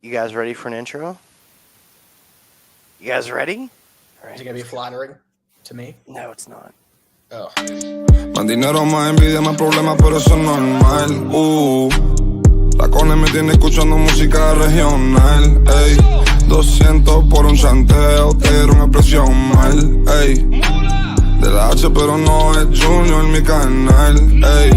You guys ready for an intro? You guys ready? All Is it right. gonna be flattering to me? No, it's not. Oh. Más dinero, más envidia, más problemas, pero eso es normal. La cone me tiene escuchando música regional. Ey, 200 por un chanteo, te dieron una expresión mal. Ey, de la H, pero no es Junior en mi canal. Ey.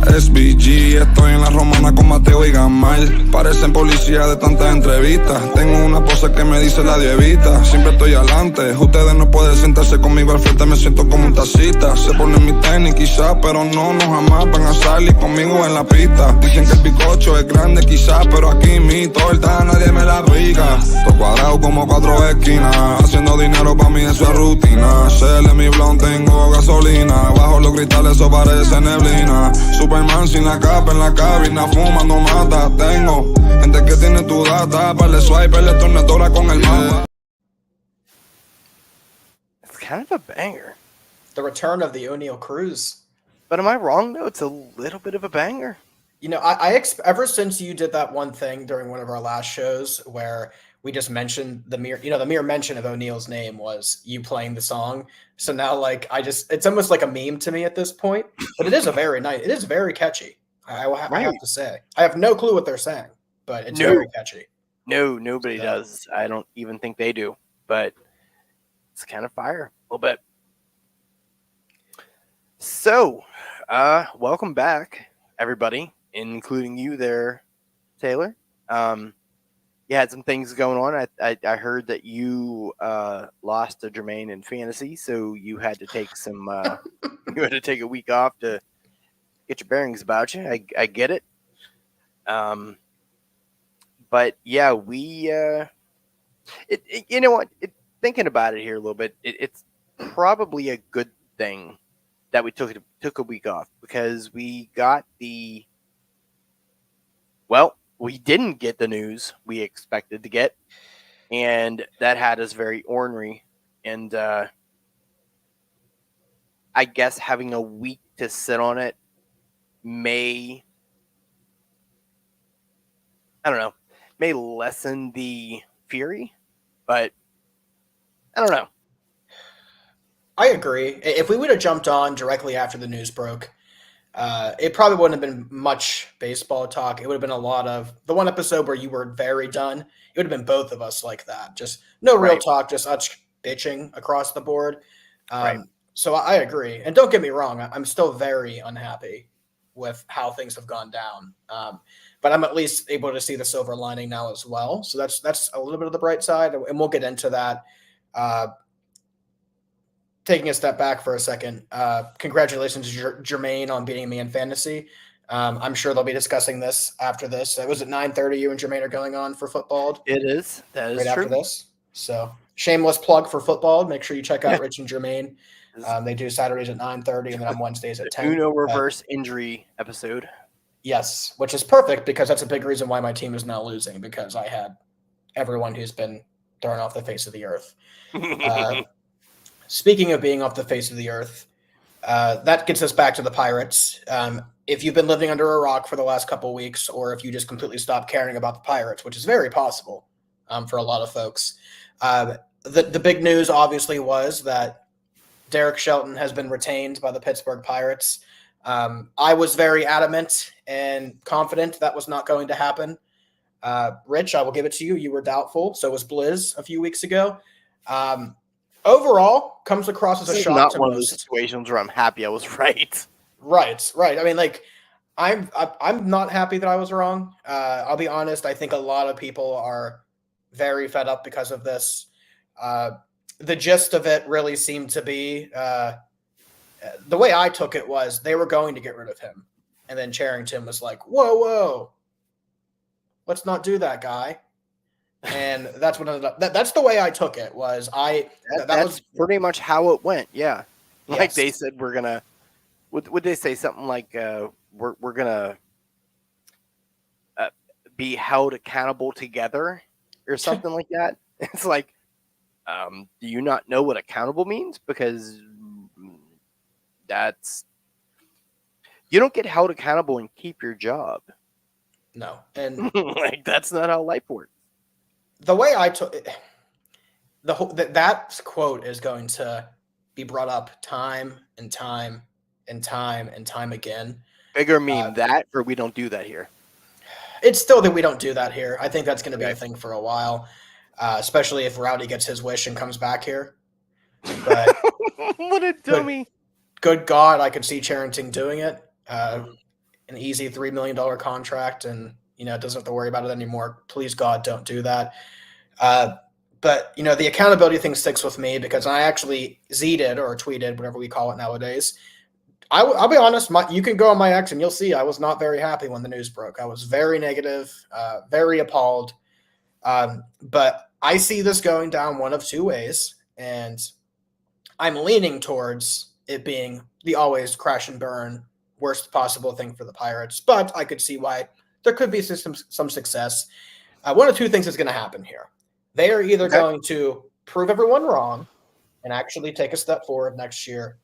SBG, estoy en la romana con Mateo y Gamal. Parecen policías de tantas entrevistas. Tengo una pose que me dice la dievita. Siempre estoy adelante, ustedes no pueden sentarse conmigo al frente. Me siento como un tacita. Se ponen mi tenis quizás, pero no jamás van a salir conmigo en la pista. Dicen que el picocho es grande quizás, pero aquí mi torta nadie me la pica. Todo cuadrado como 4 esquinas. Haciendo dinero pa' mí eso es rutina. Shell en mi blond tengo gasolina. Bajo los cristales eso parece neblina. Superman sin la capa en la cabina, fumando mata. Tengo gente que tiene tu data. Para el swipe, le tornadora con el mapa. It's kind of a banger. The return of the O'Neill Cruise. But am I wrong, though? It's a little bit of a banger. You know, ever since you did that one thing during one of our last shows where we just mentioned the mere mention of O'Neill's name was you playing the song. So now, like, it's almost like a meme to me at this point. But it is it is very catchy. I have to say, I have no clue what they're saying, but it's very catchy. No, nobody does. I don't even think they do. But it's kind of fire a little bit. So, welcome back, everybody, including you there, Taylor. You had some things going on. I heard that you lost to Jermaine in fantasy, so you had to take some you had to take a week off to get your bearings about you. I get it. But yeah, we you know what? Thinking about it here a little bit, it's probably a good thing that we took a week off because we didn't get the news we expected to get, and that had us very ornery. And I guess having a week to sit on it may lessen the fury, but I don't know. I agree. If we would have jumped on directly after the news broke, it probably wouldn't have been much baseball talk. It would have been a lot of the one episode where you were very done. It would have been both of us like that. Just no real talk, just us bitching across the board. So I agree. And don't get me wrong, I'm still very unhappy with how things have gone down. But I'm at least able to see the silver lining now as well. So that's a little bit of the bright side, and we'll get into that. Taking a step back for a second, congratulations to Jermaine on beating me in fantasy. I'm sure they'll be discussing this after this. Was it 9:30 you and Jermaine are going on for football? It is. That is right true. After this. So shameless plug for football. Make sure you check out Rich and Jermaine. They do Saturdays at 9:30 and then on Wednesdays at 10. Uno reverse injury episode. Yes, which is perfect because that's a big reason why my team is now losing, because I had everyone who's been thrown off the face of the earth. Speaking of being off the face of the earth, that gets us back to the Pirates. If you've been living under a rock for the last couple of weeks, or if you just completely stopped caring about the Pirates, which is very possible for a lot of folks, the big news obviously was that Derek Shelton has been retained by the Pittsburgh Pirates. I was very adamant and confident that was not going to happen. Rich, I will give it to you. You were doubtful. So was Blizz a few weeks ago. Overall, comes across as a shock. Not one of those situations where I'm happy I was right. Right. I mean, like, I'm not happy that I was wrong. I'll be honest. I think a lot of people are very fed up because of this. The gist of it really seemed to be the way I took it was they were going to get rid of him, and then Charrington was like, "Whoa, let's not do that, guy." And that's what ended up. That's the way I took it. That was pretty much how it went. Yeah, yes. Like they said, we're gonna. Would they say something like we're gonna be held accountable together or something like that? It's like, do you not know what accountable means? Because you don't get held accountable and keep your job. No. And Like, that's not how life works. the way I took the whole that quote is going to be brought up time and time and time and time again. Bigger meme that, or we don't do that here. It's still that we don't do that here. I think that's going to be Okay. a thing for a while, especially if Rowdy gets his wish and comes back here. But What a dummy. good God, I could see Charrington doing it. An easy $3 million contract, and doesn't have to worry about it anymore. Please God, don't do that. But the accountability thing sticks with me because I actually zeeted or tweeted, whatever we call it nowadays. I'll be honest. You can go on my X and you'll see I was not very happy when the news broke. I was very negative, very appalled. But I see this going down one of two ways, and I'm leaning towards it being the always crash and burn, worst possible thing for the Pirates. But I could see why there could be some success. One of two things is going to happen here. They are either going to prove everyone wrong and actually take a step forward next year.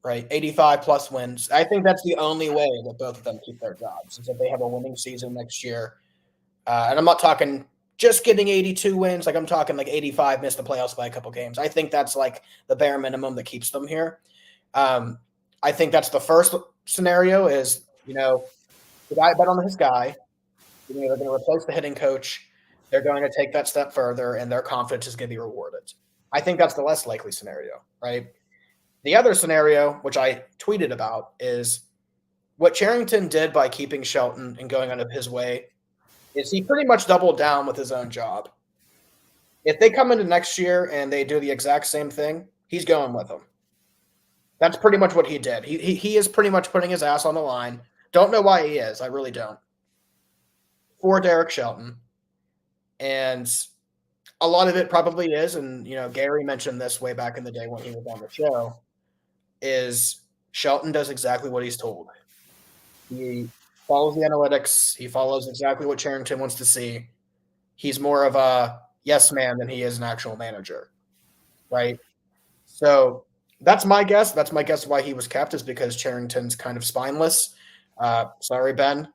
Right, 85 plus wins. I think that's the only way that both of them keep their jobs is if they have a winning season next year. And I'm not talking just getting 82 wins. Like I'm talking like 85, miss the playoffs by a couple games. I think that's like the bare minimum that keeps them here. I think that's the first scenario is, the guy bet on his guy. They're going to replace the hitting coach. They're going to take that step further, and their confidence is going to be rewarded. I think that's the less likely scenario, right? The other scenario, which I tweeted about, is what Charrington did by keeping Shelton and going out of his way is he pretty much doubled down with his own job. If they come into next year and they do the exact same thing, he's going with them. That's pretty much what he did. He is pretty much putting his ass on the line. Don't know why he is. I really don't. For Derek Shelton. And a lot of it probably is, and Gary mentioned this way back in the day when he was on the show, is Shelton does exactly what he's told. He follows the analytics. He follows exactly what Charrington wants to see. He's more of a yes man than he is an actual manager, right? So that's my guess. That's my guess why he was kept is because Charrington's kind of spineless. Sorry, Ben.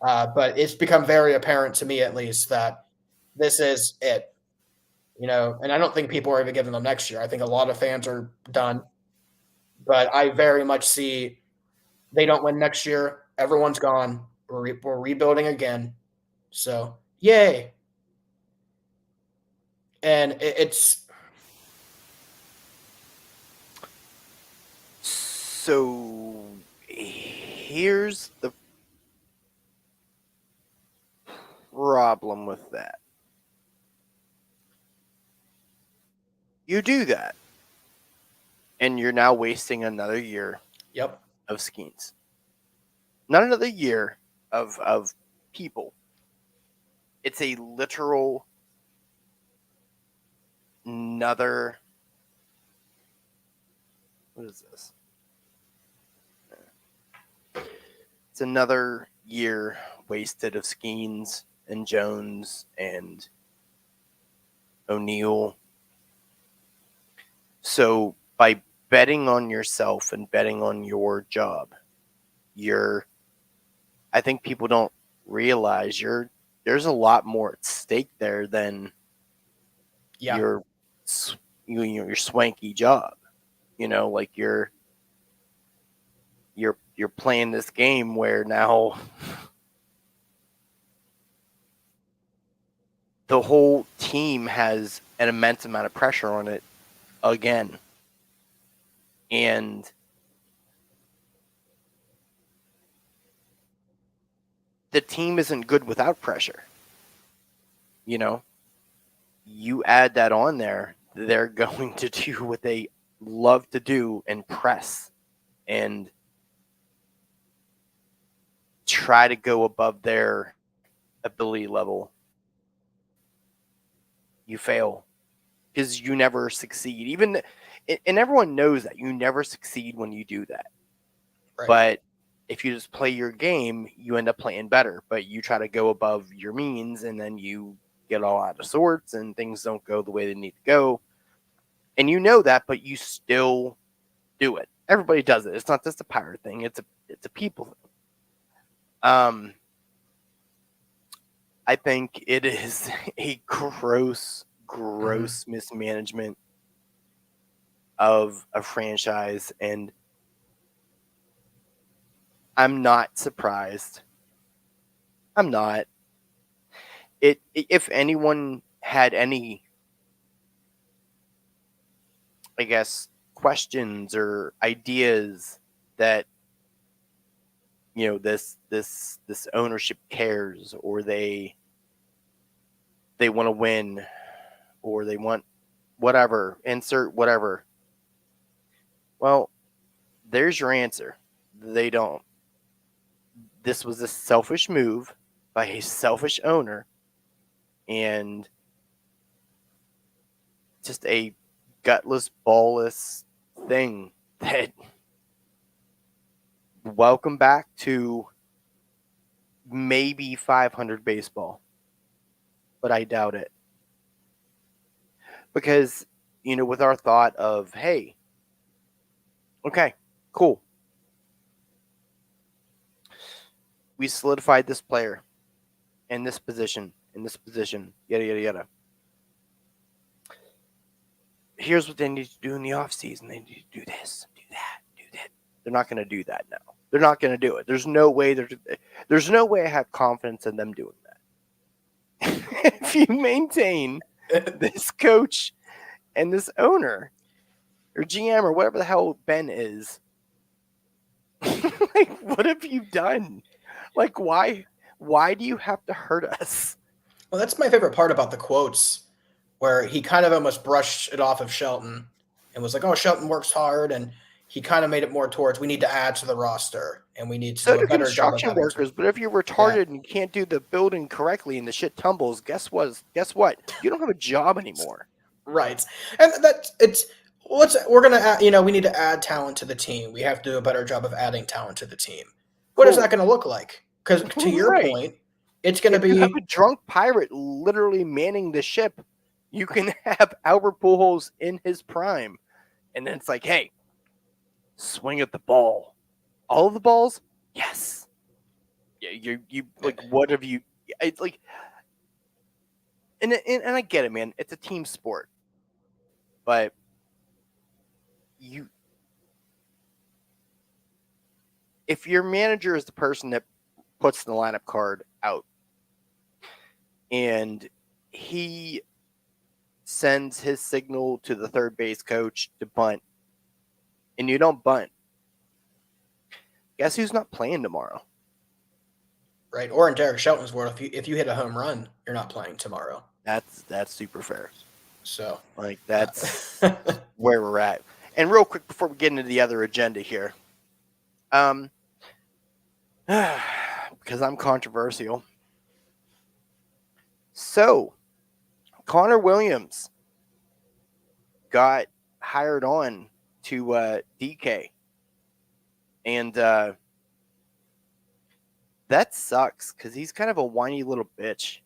But it's become very apparent to me, at least, that this is it. And I don't think people are even giving them next year. I think a lot of fans are done. But I very much see they don't win next year. Everyone's gone. We're rebuilding again. So, yay. And it's... So, here's the problem with that. You do that, and you're now wasting another year of Skeens. Not another year of people. It's a literal another. What is this? It's another year wasted of Skeens and Jones and O'Neal. So by betting on yourself and betting on your job, I think people don't realize there's a lot more at stake there than your swanky job. Like you're playing this game where now the whole team has an immense amount of pressure on it again. And the team isn't good without pressure. You add that on there, they're going to do what they love to do and press and try to go above their ability level. You fail because you never succeed. And everyone knows that you never succeed when you do that. Right. But if you just play your game, you end up playing better. But you try to go above your means, and then you get all out of sorts, and things don't go the way they need to go. And you know that, but you still do it. Everybody does it. It's not just a Pirate thing. It's a people thing. I think it is a gross mismanagement of a franchise, and I'm not surprised. I'm not. If anyone had any, I guess, questions or ideas that this ownership cares, or they want to win, or they want whatever, insert whatever. Well, there's your answer. They don't. This was a selfish move by a selfish owner, and just a gutless, ballless thing that welcome back to maybe 500 baseball, but I doubt it. Because, with our thought of, hey, okay, cool. We solidified this player in this position, yada, yada, yada. Here's what they need to do in the offseason. They need to do this, do that, do that. They're not going to do that now. They're not going to do it. There's no way I have confidence in them doing that. If you maintain this coach and this owner or GM or whatever the hell Ben is, like, what have you done? Like, why do you have to hurt us? Well, that's my favorite part about the quotes, where he kind of almost brushed it off of Shelton and was like, oh, Shelton works hard, and he kind of made it more towards, we need to add to the roster and we need to do a better job of construction workers. But if you're retarded and you can't do the building correctly and the shit tumbles, guess what? You don't have a job anymore. Right. And we're going to add, we need to add talent to the team. We have to do a better job of adding talent to the team. What is that going to look like? Because to your point, it's going to be. You have a drunk pirate literally manning the ship. You can have Albert Pujols in his prime, and then it's like, hey, swing at the ball. All of the balls, yes. Yeah, you like, what have you? It's like, and I get it, man. It's a team sport, but if your manager is the person that puts the lineup card out, and he sends his signal to the third base coach to bunt, and you don't bunt, guess who's not playing tomorrow? Right. Or in Derek Shelton's world, if you hit a home run, you're not playing tomorrow. That's super fair. So, like, that's where we're at. And real quick before we get into the other agenda here, because I'm controversial. So, Connor Williams got hired on to DK. And that sucks because he's kind of a whiny little bitch.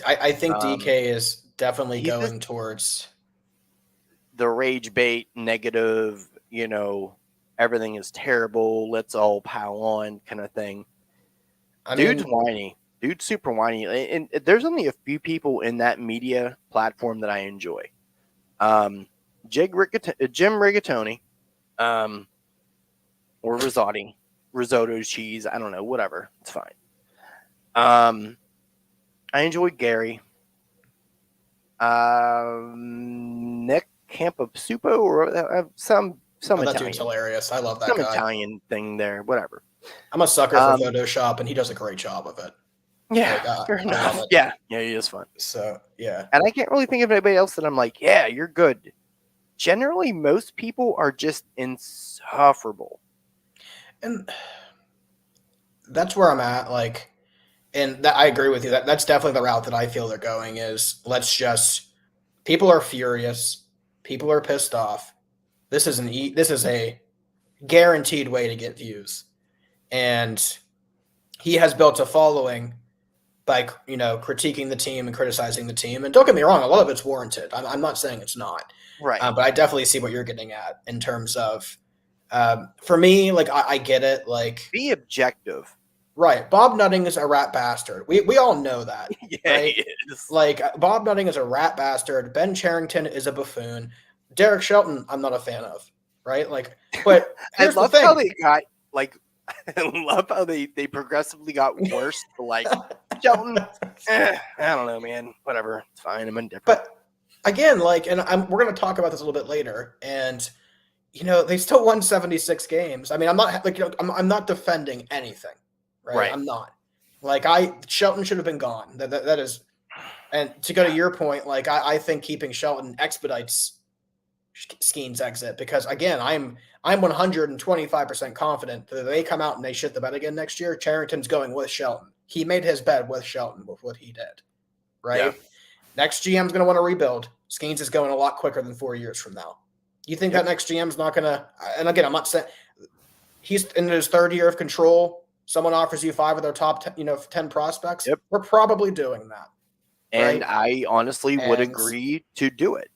I think DK is definitely going towards the rage bait, negative, everything is terrible, let's all pile on kind of thing. Dude's whiny. Dude's super whiny. And there's only a few people in that media platform that I enjoy. Jim Rigatoni, or risotto cheese, I don't know, whatever, it's fine. I enjoy Gary. Nick Campasupo, or some that Italian. dude's hilarious. I love that some guy. Italian thing there, whatever. I'm a sucker for Photoshop, and he does a great job of it. Yeah, fair enough. Yeah, he is fun. So, yeah. And I can't really think of anybody else that I'm like, yeah, you're good. Generally, most people are just insufferable. And that's where I'm at. Like, and I agree with you. That's definitely the route that I feel they're going is people are furious. People are pissed off. This is a guaranteed way to get views. And he has built a following by, critiquing the team and criticizing the team. And don't get me wrong, a lot of it's warranted. I'm not saying it's not. Right. But I definitely see what you're getting at in terms of, for me, like, I get it. Like, be objective. Right. Bob Nutting is a rat bastard. We all know that. Yeah, right? he is. Like, Bob Nutting is a rat bastard. Ben Charrington is a buffoon. Derek Shelton, I'm not a fan of. Right? Like, but I here's the love how thing. they got like. I love how they progressively got worse. To like Shelton, I don't know, man. Whatever, it's fine. I'm indifferent. But again, like, and we're going to talk about this a little bit later. And they still won 76 games. I mean, I'm not like I'm not defending anything, right? I'm not. Like, Shelton should have been gone. That is, and to go to your point, like I think keeping Shelton expedites Skeen's exit because again, I'm 125% confident that they come out and they shit the bed again next year. Charrington's going with Shelton. He made his bed with Shelton with what he did, right? Yeah. Next GM's going to want to rebuild. Skeens is going a lot quicker than 4 years from now. You think that next GM's not going to? And again, I'm not saying he's in his third year of control. Someone offers you 5 of their top 10 prospects. Yep. We're probably doing that. And right? I honestly would agree to do it.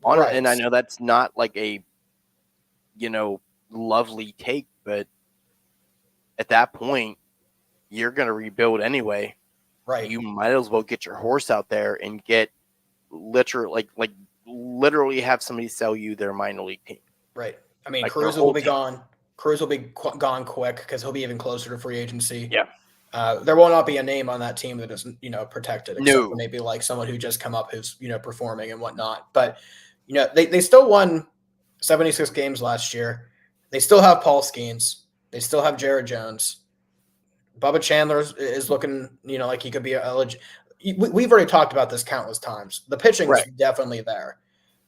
Right. And I know that's not like a, lovely take, but at that point, you're going to rebuild anyway. Right. You might as well get your horse out there and get literally have somebody sell you their minor league team. Right. I mean, Like Cruz will be gone. Cruz will be gone quick because he'll be even closer to free agency. Yeah. There will not be a name on that team that isn't, protected. Except No. for maybe like someone who just come up who's, performing and whatnot. But, they still won 76 games last year. They still have Paul Skeens. They still have Jared Jones. Bubba Chandler is looking, like he could be we've already talked about this countless times. The pitching is definitely there.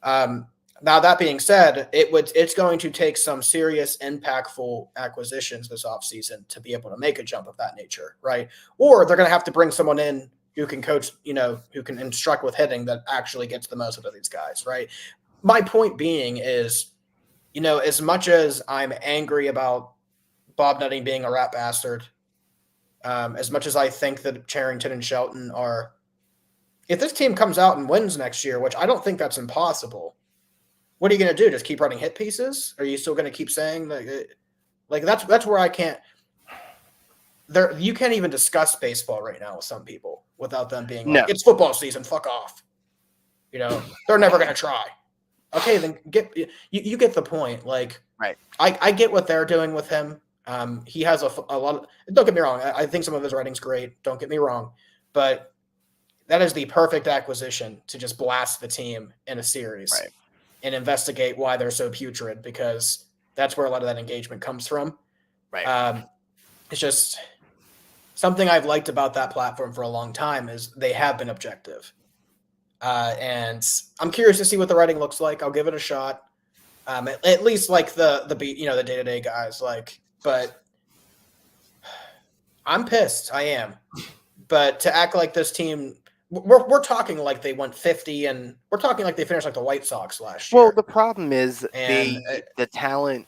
Now, that being said, it's going to take some serious, impactful acquisitions this offseason to be able to make a jump of that nature, right? Or they're going to have to bring someone in who can coach, who can instruct with hitting that actually gets the most out of these guys, right? My point being is, as much as I'm angry about Bob Nutting being a rat bastard, as much as I think that Charrington and Shelton are, if this team comes out and wins next year, which I don't think that's impossible, what are you going to do? Just keep running hit pieces? Are you still going to keep saying that? Like that's where I can't. You can't even discuss baseball right now with some people without them being like, it's football season, fuck off. They're never going to try. Okay, then you get the point. Like, right. I get what they're doing with him. He has a lot of, don't get me wrong. I think some of his writing's great. Don't get me wrong, but that is the perfect acquisition to just blast the team in a series and investigate why they're so putrid, because that's where a lot of that engagement comes from. Right. It's just something I've liked about that platform for a long time is they have been objective. And I'm curious to see what the writing looks like. I'll give it a shot. At least like the the day-to-day guys, but I'm pissed. I am. But to act like this team, we're talking like they went 50 and we're talking like they finished like the White Sox last year. Well, the problem is the talent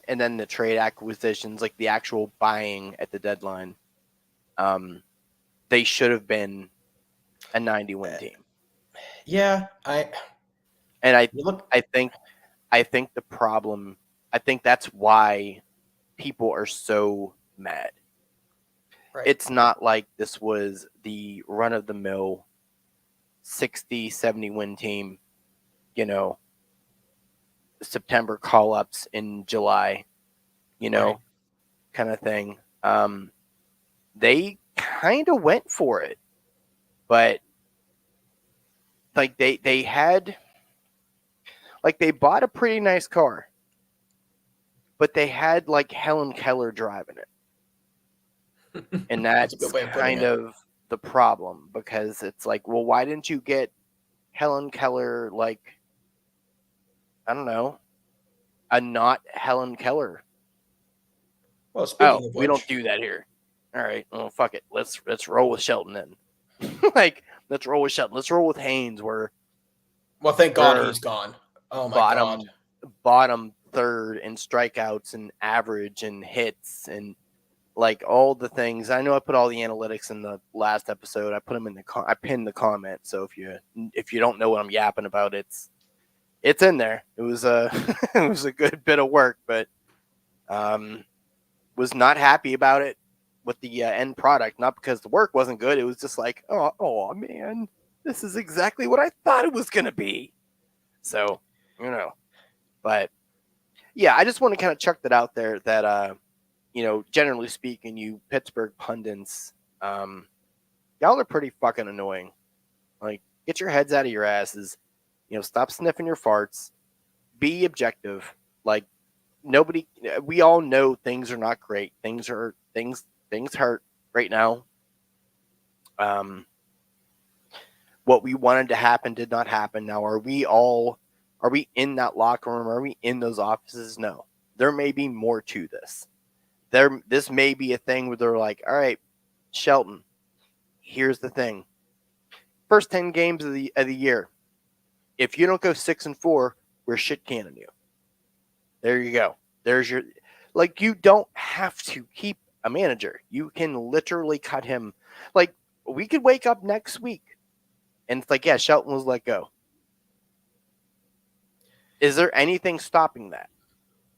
and then the trade acquisitions, like the actual buying at the deadline, they should have been a 90-win team. Yeah, I think the problem, I think that's why people are so mad. Right. It's not like this was the run-of-the-mill 60, 70-win team, September call-ups in July, kind of thing. They kind of went for it, but like they had, like they bought a pretty nice car, but they had like Helen Keller driving it. And that's kind of the problem, because it's like, well, why didn't you get Helen Keller, like, I don't know, a not Helen Keller? Well, speaking of which, we don't do that here. All right, well, fuck it. Let's roll with Shelton then. Like, let's roll with Shelton. Let's roll with Haynes. Well, thank God he's gone. Oh my God. Bottom third in strikeouts and average and hits and like all the things. I know I put all the analytics in the last episode. I put them in I pinned the comment. So if you don't know what I'm yapping about, it's in there. It was a it was a good bit of work, but was not happy about it. with the end product, not because the work wasn't good. It was just like, oh man, this is exactly what I thought it was gonna be. So, but yeah, I just want to kind of chuck that out there that generally speaking, you Pittsburgh pundits, y'all are pretty fucking annoying. Like, get your heads out of your asses. Stop sniffing your farts. Be objective. Like, we all know things are not great. Things hurt right now. What we wanted to happen did not happen. Now, are we in that locker room? Are we in those offices? No. There may be more to this. This may be a thing where they're like, all right, Shelton, here's the thing. First 10 games of the year, if you don't go 6-4, we're shit canning you. There you go. There's your, like, you don't have to keep a manager. You can literally cut him. Like, we could wake up next week and it's like, yeah, Shelton was let go. Is there anything stopping that?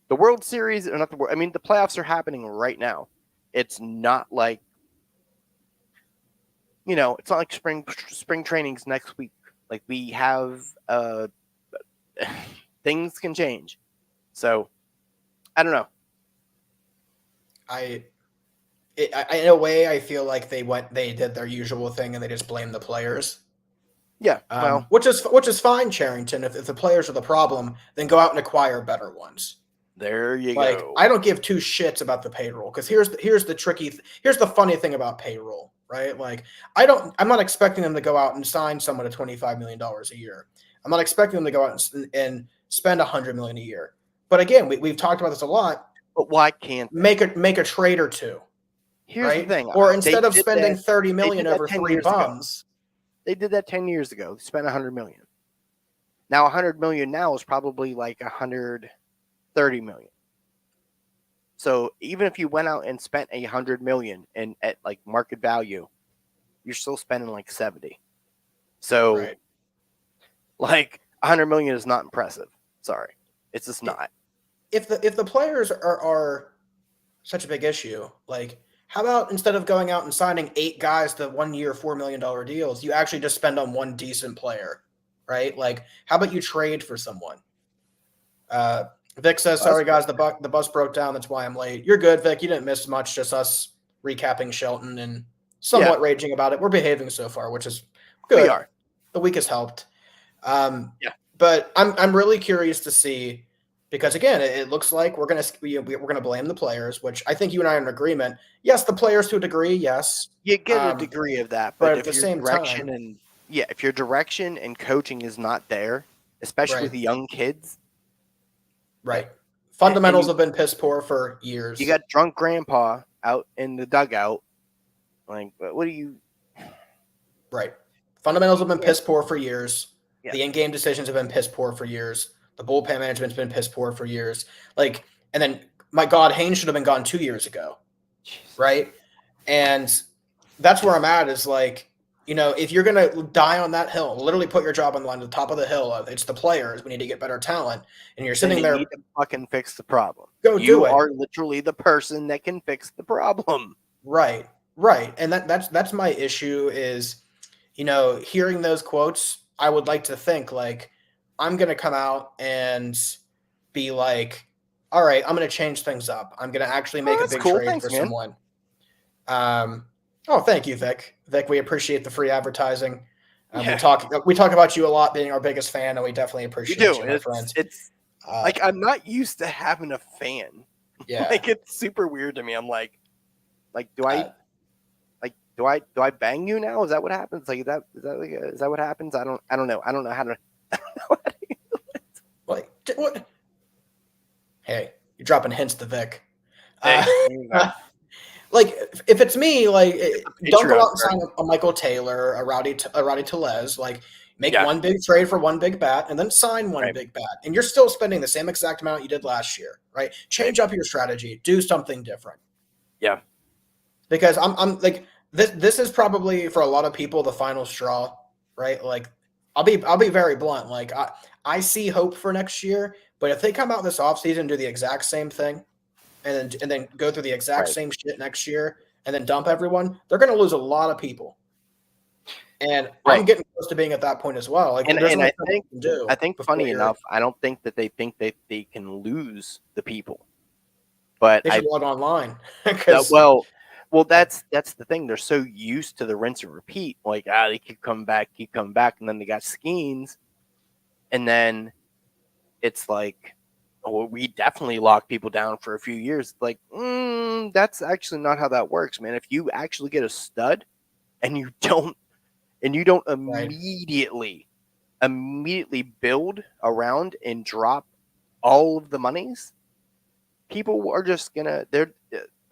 The World Series, or not the World, I mean, the playoffs are happening right now. It's not like, it's not like spring trainings next week. Like, we have, things can change. So, I don't know. In a way, I feel like they did their usual thing and they just blamed the players. Yeah, well, which is fine, Charrington. If the players are the problem, then go out and acquire better ones. There you go. I don't give two shits about the payroll because here's the funny thing about payroll, right? Like, I'm not expecting them to go out and sign someone at $25 million a year. I'm not expecting them to go out and spend $100 million a year. But again, we've talked about this a lot. But why can't they? make a trade or two? Here's right? the thing. Or instead of spending $30 million over 3 bums, they did that 10 years ago. They spent $100 million. Now $100 million now is probably like $130 million. So even if you went out and spent $100 million and at like market value, you're still spending like 70. So right. like $100 million is not impressive. Sorry, it's just not. If the players are such a big issue, like, how about instead of going out and signing 8 guys to 1 year, $4 million deals, you actually just spend on one decent player, right? Like, how about you trade for someone? Vic says, sorry, guys, the bus broke down. That's why I'm late. You're good, Vic. You didn't miss much. Just us recapping Shelton and somewhat raging about it. We're behaving so far, which is good. We are. The week has helped. But I'm really curious to see, because again, it looks like we're gonna blame the players, which I think you and I are in agreement. Yes, the players to a degree, yes. You get a degree of that, but at the same time, if your direction and coaching is not there, especially with the young kids, right? Fundamentals have been piss poor for years. You got drunk grandpa out in the dugout. Like, what do you? Right. Fundamentals have been piss poor for years. Yeah. The in-game decisions have been piss poor for years. The bullpen management's been piss poor for years. Like, and then, my God, Haynes should have been gone 2 years ago. Jesus. Right? And that's where I'm at is like, if you're going to die on that hill, literally put your job on the line at the top of the hill of it's the players, we need to get better talent, and you're sitting there. You need to fucking fix the problem. Do it. You are literally the person that can fix the problem. Right. And that's my issue is, hearing those quotes, I would like to think like, I'm going to come out and be like, all right, I'm going to change things up. I'm going to actually make a big trade for someone. Thank you, Vic. Vic, we appreciate the free advertising. We talk about you a lot, being our biggest fan, and we definitely appreciate you, my friend. It's like, I'm not used to having a fan. Yeah. Like, it's super weird to me. I'm like, do I bang you now? Is that what happens? Like, is that what happens? I don't know. I don't know how to. Like, what? Hey, you're dropping hints to Vic. Like, if it's me, like, don't go out and sign a Michael Taylor, a Rowdy Tellez. Like, make one big trade for one big bat, and then sign one big bat, and you're still spending the same exact amount you did last year, right? Change up your strategy, do something different. Yeah, because I'm like, this is probably for a lot of people the final straw, right? Like, I'll be very blunt. Like, I see hope for next year, but if they come out this offseason and do the exact same thing, and then go through the exact same shit next year, and then dump everyone, they're going to lose a lot of people. And Right. I'm getting close to being at that point as well. Like, And there's I nothing you can do think before funny you're- enough, I don't think that they can lose the people. But they should log online that, because well, that's the thing. They're so used to the rinse and repeat. Like, they keep coming back, and then they got Skeens, and then it's like, oh, we definitely lock people down for a few years. Like, that's actually not how that works, man. If you actually get a stud and you don't immediately build around and drop all of the monies, people are just gonna, they're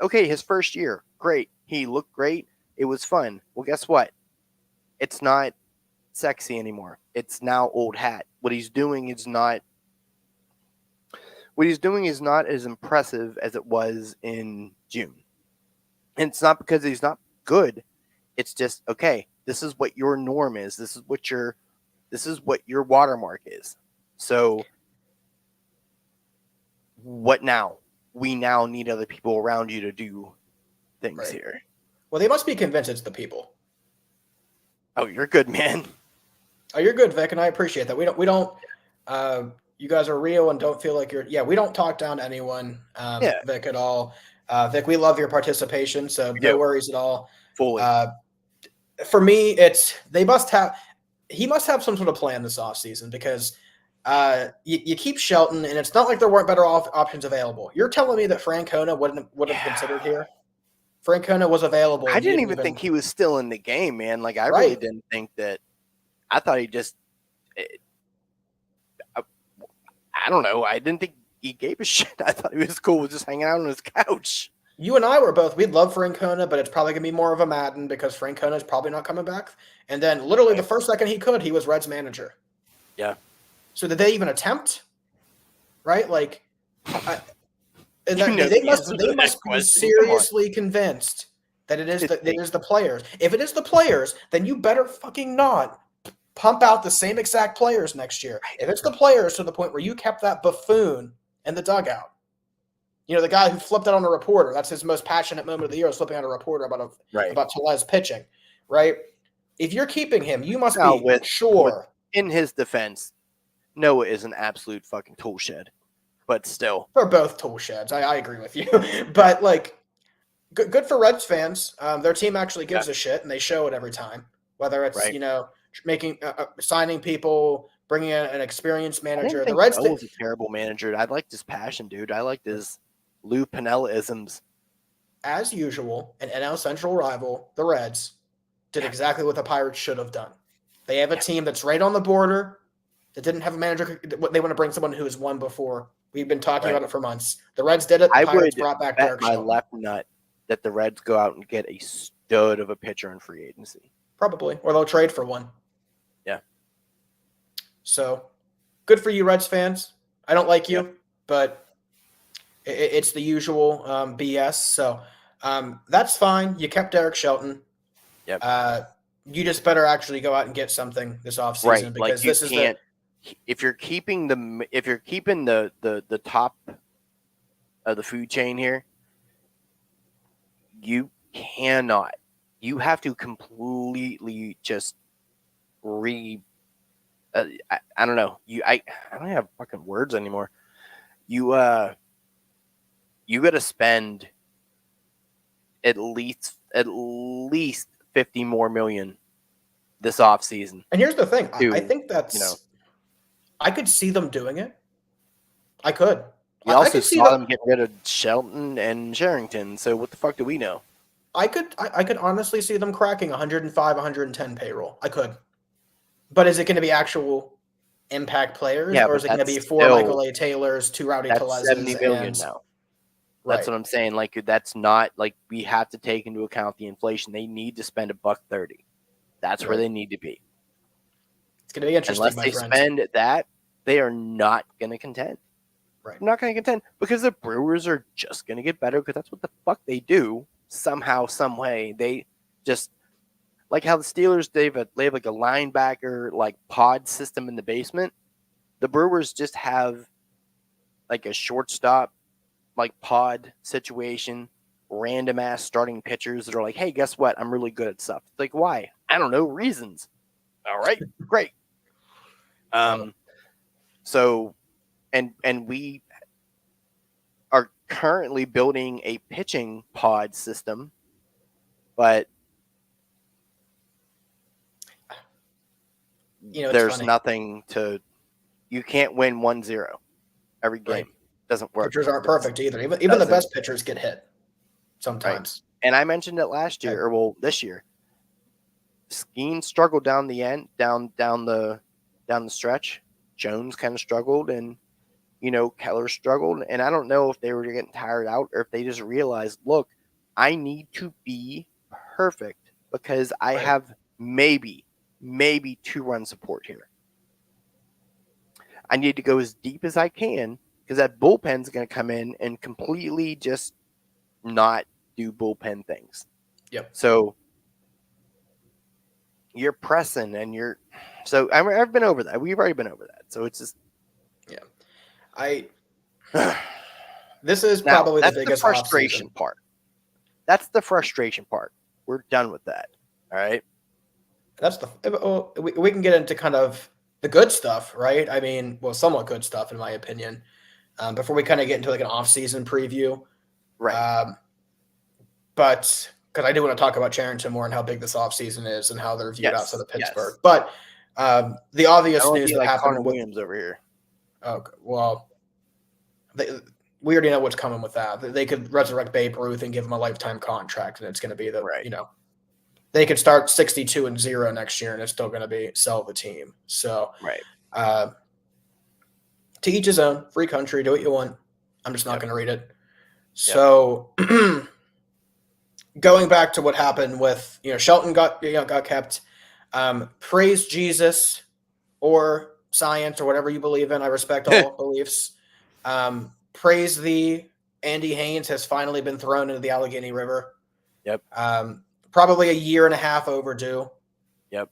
okay. His first year, great. He looked great. It was fun. Well, guess what? It's not sexy anymore. It's now old hat. What he's doing is not as impressive as it was in June. And it's not because he's not good. It's just, okay, this is what your norm is. This is what your watermark is. So what now? We now need other people around you to do things here. Well, they must be convinced it's the people. Oh, you're good, man. Oh, you're good, Vic, and I appreciate that. We don't. You guys are real and don't feel like you're. Yeah, we don't talk down to anyone, Vic, at all. Vic, we love your participation, so no worries at all. Fully. For me, he must have some sort of plan this offseason because you keep Shelton, and it's not like there weren't better options available. You're telling me that Francona would have considered here? Francona was available. I didn't even think he was still in the game, man. Like, I really didn't think that. I thought he just. I don't know. I didn't think he gave a shit. I thought he was cool with just hanging out on his couch. You and I were both. We'd love Francona, but it's probably gonna be more of a Madden because Francona is probably not coming back. And then, literally, the first second he could, he was Reds manager. Yeah. So did they even attempt? Right, like. They must be seriously convinced that it is the players. If it is the players, then you better fucking not pump out the same exact players next year. If it's the players to the point where you kept that buffoon in the dugout, the guy who flipped out on a reporter, that's his most passionate moment of the year, was flipping out a reporter about Tellez pitching, right? If you're keeping him, you must be sure. In his defense, Noah is an absolute fucking tool shed. But still, they're both tool sheds. I agree with you. But like, good for Reds fans. Their team actually gives a shit, and they show it every time. Whether it's making signing people, bringing in an experienced manager. The Reds was a terrible manager. I liked his passion, dude. I liked his Lou Piniella-isms. As usual, an NL Central rival, the Reds, did exactly what the Pirates should have done. They have a team that's right on the border. That didn't have a manager. They want to bring someone who has won before. We've been talking about it for months. The Reds did it. The Pirates brought back Derek Shelton. I would bet my left nut that the Reds go out and get a stud of a pitcher in free agency. Probably. Or they'll trade for one. Yeah. So, good for you, Reds fans. I don't like you, but it's the usual BS. So, that's fine. You kept Derek Shelton. Yep. You just better actually go out and get something this offseason because this is the... If you're keeping the top of the food chain here, you cannot. You have to completely just I don't know. I don't have fucking words anymore. You got to spend at least 50 more million this offseason. And here's the thing. I think that's I could see them doing it. I could. You also saw them get rid of Shelton and Sherrington. So what the fuck do we know? I could honestly see them cracking 105, 110 payroll. I could. But is it going to be actual impact players, or is it going to be 4 Michael A. Taylors, 2 Rowdy Tellez's? 70 million now. That's what I'm saying. Like, that's not like we have to take into account the inflation. They need to spend $130. That's where they need to be. It's going to be interesting. Unless they spend that, they are not going to contend. Right. They're not going to contend because the Brewers are just going to get better because that's what the fuck they do somehow, some way. They just like how the Steelers they have like a linebacker like pod system in the basement. The Brewers just have like a shortstop like pod situation random ass starting pitchers that are like, hey, guess what? I'm really good at stuff. It's like, why? I don't know. Reasons. All right, great. So, and we are currently building a pitching pod system, but there's nothing to. You can't win 1-0 every game. Right. Doesn't work. Pitchers aren't perfect either. Even the best pitchers get hit sometimes. Right. And I mentioned it last year, or this year. Skeen struggled down the end, down the stretch. Jones kind of struggled, and Keller struggled. And I don't know if they were getting tired out or if they just realized, look, I need to be perfect because I have maybe 2-run support here. I need to go as deep as I can because that bullpen's going to come in and completely just not do bullpen things. Yep. So you're pressing and I've been over that. We've already been over that. So it's just. Yeah. This is probably the biggest frustration part. That's the frustration part. We're done with that. All right. We can get into kind of the good stuff, right? I mean, well, somewhat good stuff in my opinion. Before we kind of get into like an off-season preview, right? But because I do want to talk about Cherington more and how big this off-season is and how they're viewed outside of Pittsburgh. Yes. But the obvious news that happened Connor Williams over here. Okay, well, we already know what's coming with that. They could resurrect Babe Ruth and give him a lifetime contract, and it's going to be they could start 62-0 next year, and it's still going to be sell the team. So, to each his own. Free country, do what you want. I'm just not going to read it. Yep. So, going back to what happened with Shelton got kept. Praise Jesus or science or whatever you believe in. I respect all beliefs. Praise thee. Andy Haynes has finally been thrown into the Allegheny River. Yep. Probably a year and a half overdue. Yep.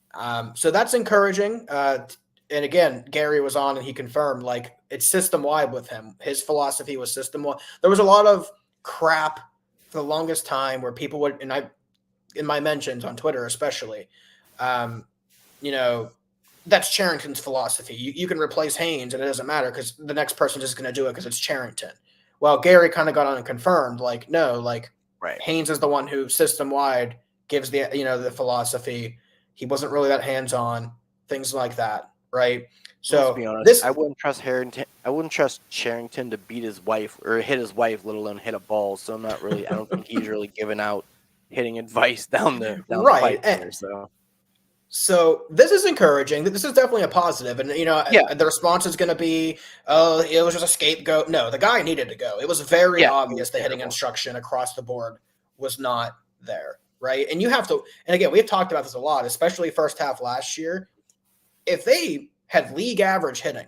So that's encouraging. And again, Gary was on and he confirmed it's system wide with him. His philosophy was system wide. There was a lot of crap for the longest time where people would, and I, in my mentions on Twitter especially, that's Cherington's philosophy. You can replace Haynes and it doesn't matter because the next person is going to do it because it's Cherington. Well, Gary kind of got on and confirmed, Haynes is the one who system wide gives the philosophy. He wasn't really that hands-on, things like that, right? So let's be honest, I wouldn't trust Harrington. I wouldn't trust Cherington to beat his wife or hit his wife, let alone hit a ball. So I'm not really. I don't think he's really giving out hitting advice down the pipe there. So this is encouraging. This is definitely a positive. And, the response is going to be, oh, it was just a scapegoat. No, the guy needed to go. It was very obvious that hitting instruction across the board was not there, right? And you have to – and, again, we've talked about this a lot, especially first half last year. If they had league average hitting,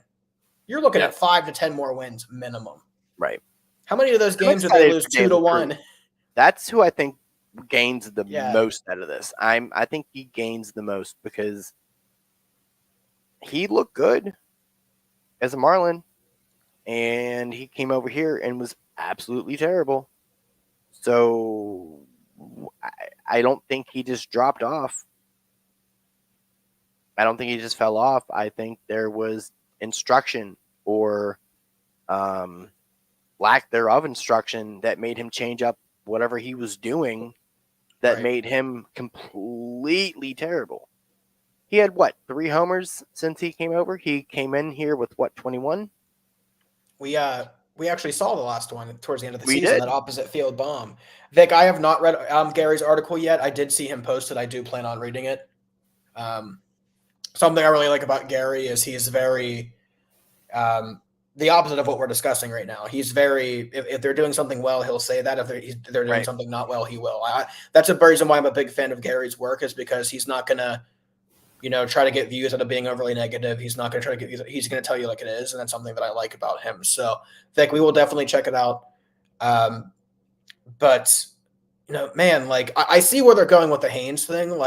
you're looking at 5 to 10 more wins minimum. Right. How many of those games did they lose 2-1? That's who I think gains the most out of this. I think he gains the most because he looked good as a Marlin and he came over here and was absolutely terrible. So I don't think he just dropped off. I don't think he just fell off. I think there was instruction or lack thereof instruction that made him change up whatever he was doing that made him completely terrible. He had 3 homers since he came over? He came in here with 21? We actually saw the last one towards the end of the season, that opposite field bomb. Vic, I have not read Gary's article yet. I did see him post it. I do plan on reading it. Something I really like about Gary is he's very the opposite of what we're discussing right now. He's very, if they're doing something well, he'll say that. If they're doing something not well, he will. That's a reason why I'm a big fan of Gary's work, is because he's not going to, try to get views out of being overly negative. He's not going to try to get views. He's going to tell you like it is. And that's something that I like about him. So I think we will definitely check it out. But, man, I see where they're going with the Haynes thing.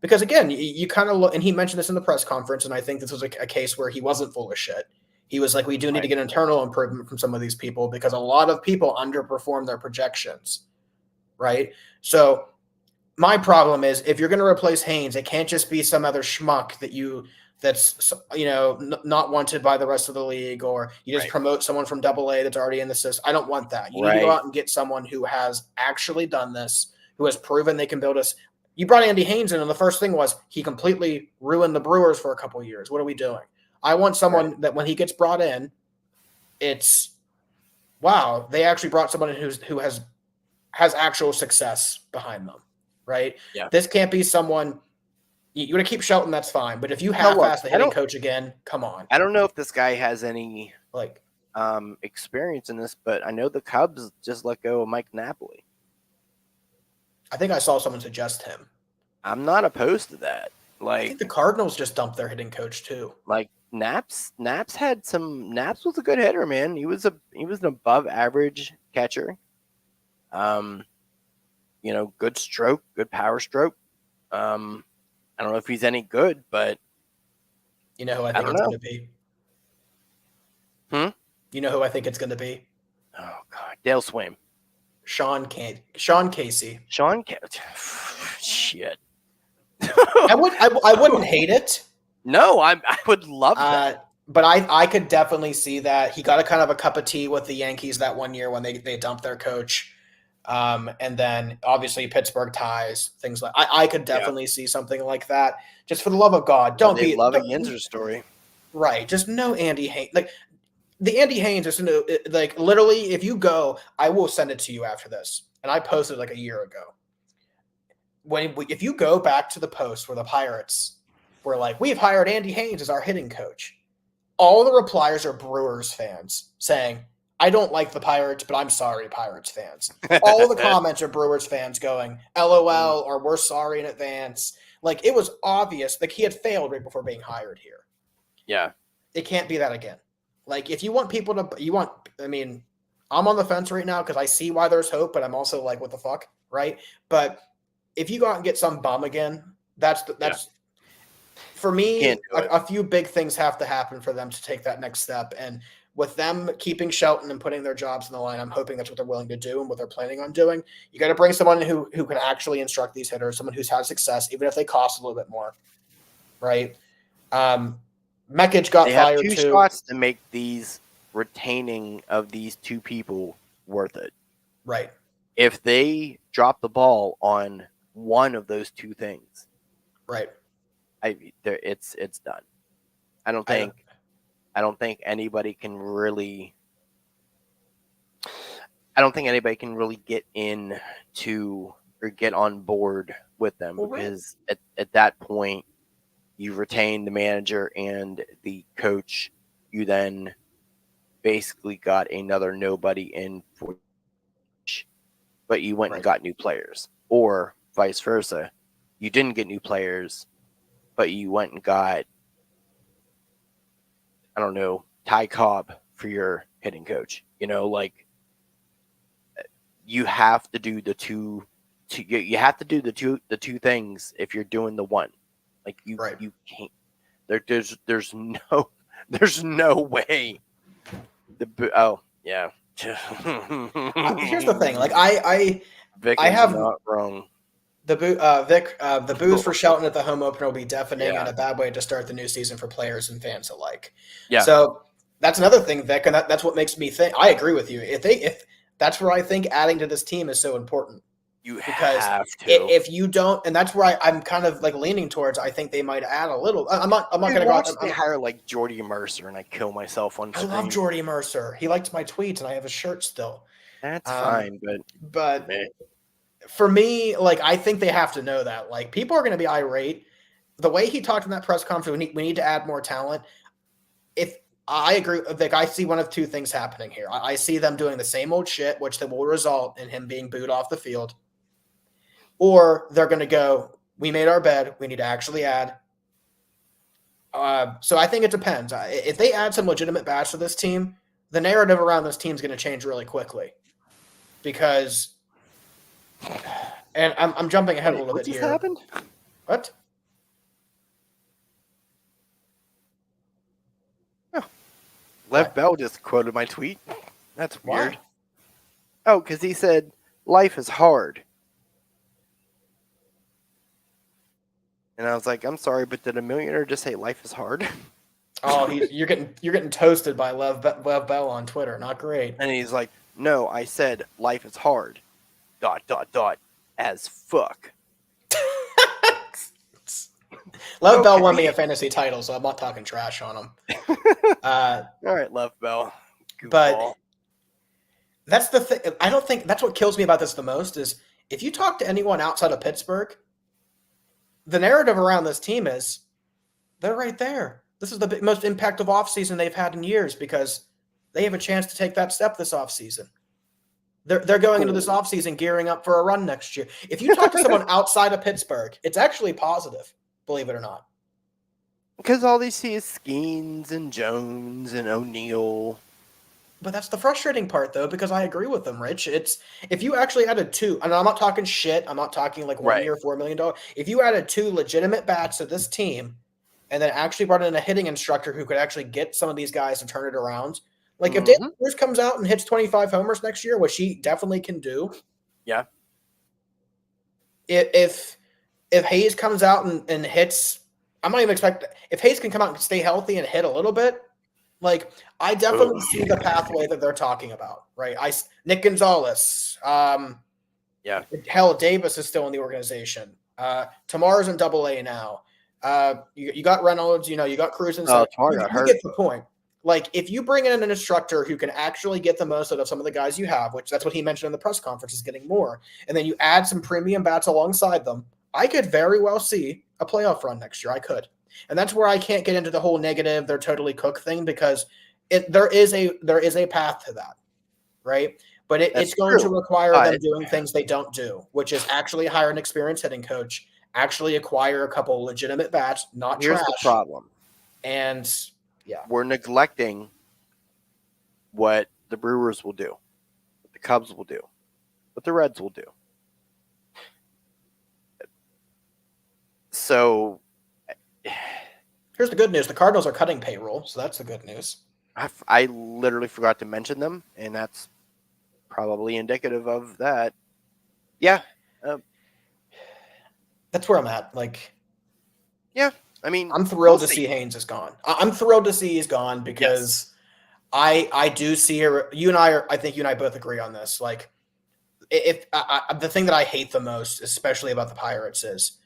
Because again, you kind of look, and he mentioned this in the press conference, and I think this was a case where he wasn't full of shit. He was like, we do need to get internal improvement from some of these people because a lot of people underperform their projections. right? So my problem is if you're going to replace Haynes, it can't just be some other schmuck that's not wanted by the rest of the league, or you just promote someone from AA that's already in the system. I don't want that. You need to go out and get someone who has actually done this, who has proven they can build us. You brought Andy Haynes in, and the first thing was he completely ruined the Brewers for a couple of years. What are we doing? I want someone that when he gets brought in, it's wow, they actually brought someone in who has actual success behind them, right? Yeah. This can't be someone you want to keep Shelton, that's fine. But if you half-ass the hitting coach again, come on. I don't know if this guy has any experience in this, but I know the Cubs just let go of Mike Napoli. I think I saw someone suggest him. I'm not opposed to that. I think the Cardinals just dumped their hitting coach too. Like Naps was a good hitter, man. He was an above average catcher. Good stroke, good power stroke. I don't know if he's any good, but you know who I think it's going to be? You know who I think it's going to be? Oh God, Dale Swaim. Sean Casey. Shit. I wouldn't hate it. No, I would love that. But I could definitely see that. He got a kind of a cup of tea with the Yankees that one year when they dumped their coach. And then obviously Pittsburgh ties, things like I could definitely see something like that. Just for the love of God, love a Yinzer story. Right. Just no Andy Haynes. Like the Andy Haynes is like literally if you go, I will send it to you after this. And I posted like a year ago. If you go back to the post where the Pirates were like, we've hired Andy Haynes as our hitting coach. All the replies are Brewers fans saying, I don't like the Pirates, but I'm sorry, Pirates fans. All the comments are Brewers fans going, LOL, or we're sorry in advance. Like, it was obvious. Like, he had failed right before being hired here. Yeah. It can't be that again. Like, if you want people to – I'm on the fence right now because I see why there's hope, but I'm also like, what the fuck, right? But if you go out and get some bum again, that's for me, a few big things have to happen for them to take that next step. And with them keeping Shelton and putting their jobs in the line, I'm hoping that's what they're willing to do and what they're planning on doing. You got to bring someone who can actually instruct these hitters, someone who's had success, even if they cost a little bit more, right? Mekich got fired too. 2 shots to make these retaining of these 2 people worth it. Right. If they drop the ball on one of those 2 things, right, it's done. I don't think anybody can really. I don't think anybody can really get into or get on board with them because at that point, you retain the manager and the coach. You then basically got another nobody in for, but you went and got new players, or vice versa. You didn't get new players, but you went and got, I don't know, Ty Cobb for your hitting coach. You have to do the two. You have to do the two things if you're doing the one. Like you can't. There's no way. Yeah. Here's the thing. Like Vic I have not wrong. The booze for Shelton at the home opener will be deafening and a bad way to start the new season for players and fans alike. Yeah. So that's another thing, Vic, and that's what makes me think. I agree with you. If that's where I think adding to this team is so important. Because have to. If you don't, and that's where I'm kind of like leaning towards. I think they might add a little. I'm not going to go out and hire like Jordy Mercer, and I kill myself on screen. I love Jordy Mercer. He liked my tweets, and I have a shirt still. That's fine, but for me, like I think they have to know that. Like people are going to be irate. The way he talked in that press conference, we need to add more talent. If I agree, Vic, I see one of 2 things happening here. I see them doing the same old shit, which will result in him being booed off the field. Or they're going to go, we made our bed. We need to actually add. So I think it depends. If they add some legitimate bats to this team, the narrative around this team is going to change really quickly. Because, and I'm jumping ahead a little bit here. What just happened? What? Oh. Lev Bell just quoted my tweet. That's weird. Why? Oh, because he said, life is hard. And I was like, I'm sorry, but did a millionaire just say life is hard? Oh, you're getting toasted by Lev Bell on Twitter. Not great. And he's like, no, I said life is hard. ... As fuck. Lev Bell won Okay. me a fantasy title, so I'm not talking trash on him. All right, Left Bell. Goofball. But that's the thing. I don't think that's what kills me about this the most is if you talk to anyone outside of Pittsburgh, the narrative around this team is they're right there. This is the most impactful offseason they've had in years because they have a chance to take that step this offseason. They're going into this offseason gearing up for a run next year. If you talk to someone outside of Pittsburgh, it's actually positive, believe it or not. Because all they see is Skeens and Jones and O'Neal. But that's the frustrating part, though, because I agree with them, Rich. It's if you actually added two, and I'm not talking shit. I'm not talking like 1 year, $4 million. If you added two legitimate bats to this team, and then actually brought in a hitting instructor who could actually get some of these guys to turn it around, like if Dave Bruce comes out and hits 25 homers next year, which he definitely can do. Yeah. If Hayes comes out and hits, I'm not even expecting if Hayes can come out and stay healthy and hit a little bit. Like, I definitely see the pathway that they're talking about, right? Nick Gonzalez. Yeah. Hell, Davis is still in the organization. Tamar's in Double-A now. You got Reynolds, you got Cruz and stuff. You get the point. Like, if you bring in an instructor who can actually get the most out of some of the guys you have, which that's what he mentioned in the press conference is getting more, and then you add some premium bats alongside them, I could very well see a playoff run next year. I could. And that's where I can't get into the whole negative, they're totally cooked thing because there is a path to that, right? But it's going to require them doing things they don't do, which is actually hire an experienced hitting coach, actually acquire a couple legitimate bats, not Here's trash. the problem. And yeah, we're neglecting what the Brewers will do, what the Cubs will do, what the Reds will do. So here's the good news. The Cardinals are cutting payroll, so that's the good news. I literally forgot to mention them, and that's probably indicative of that. Yeah. That's where I'm at. Like, yeah, I mean, I'm thrilled to see Haynes is gone. I'm thrilled to see he's gone because I do see her. I think you and I both agree on this. Like, if the thing that I hate the most, especially about the Pirates, is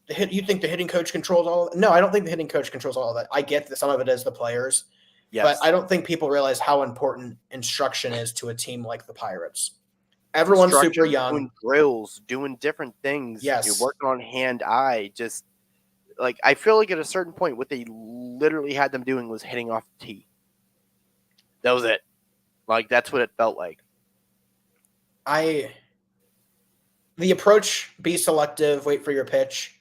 you think the hitting coach controls all of it? No, I don't think the hitting coach controls all of that. I get that some of it is the players, but I don't think people realize how important instruction is to a team like the Pirates. Everyone's super young. Doing drills, doing different things. Yes. You're working on hand-eye. Just, like, I feel like at a certain point, what they literally had them doing was hitting off the tee. That was it. Like, that's what it felt like. The approach, be selective, wait for your pitch.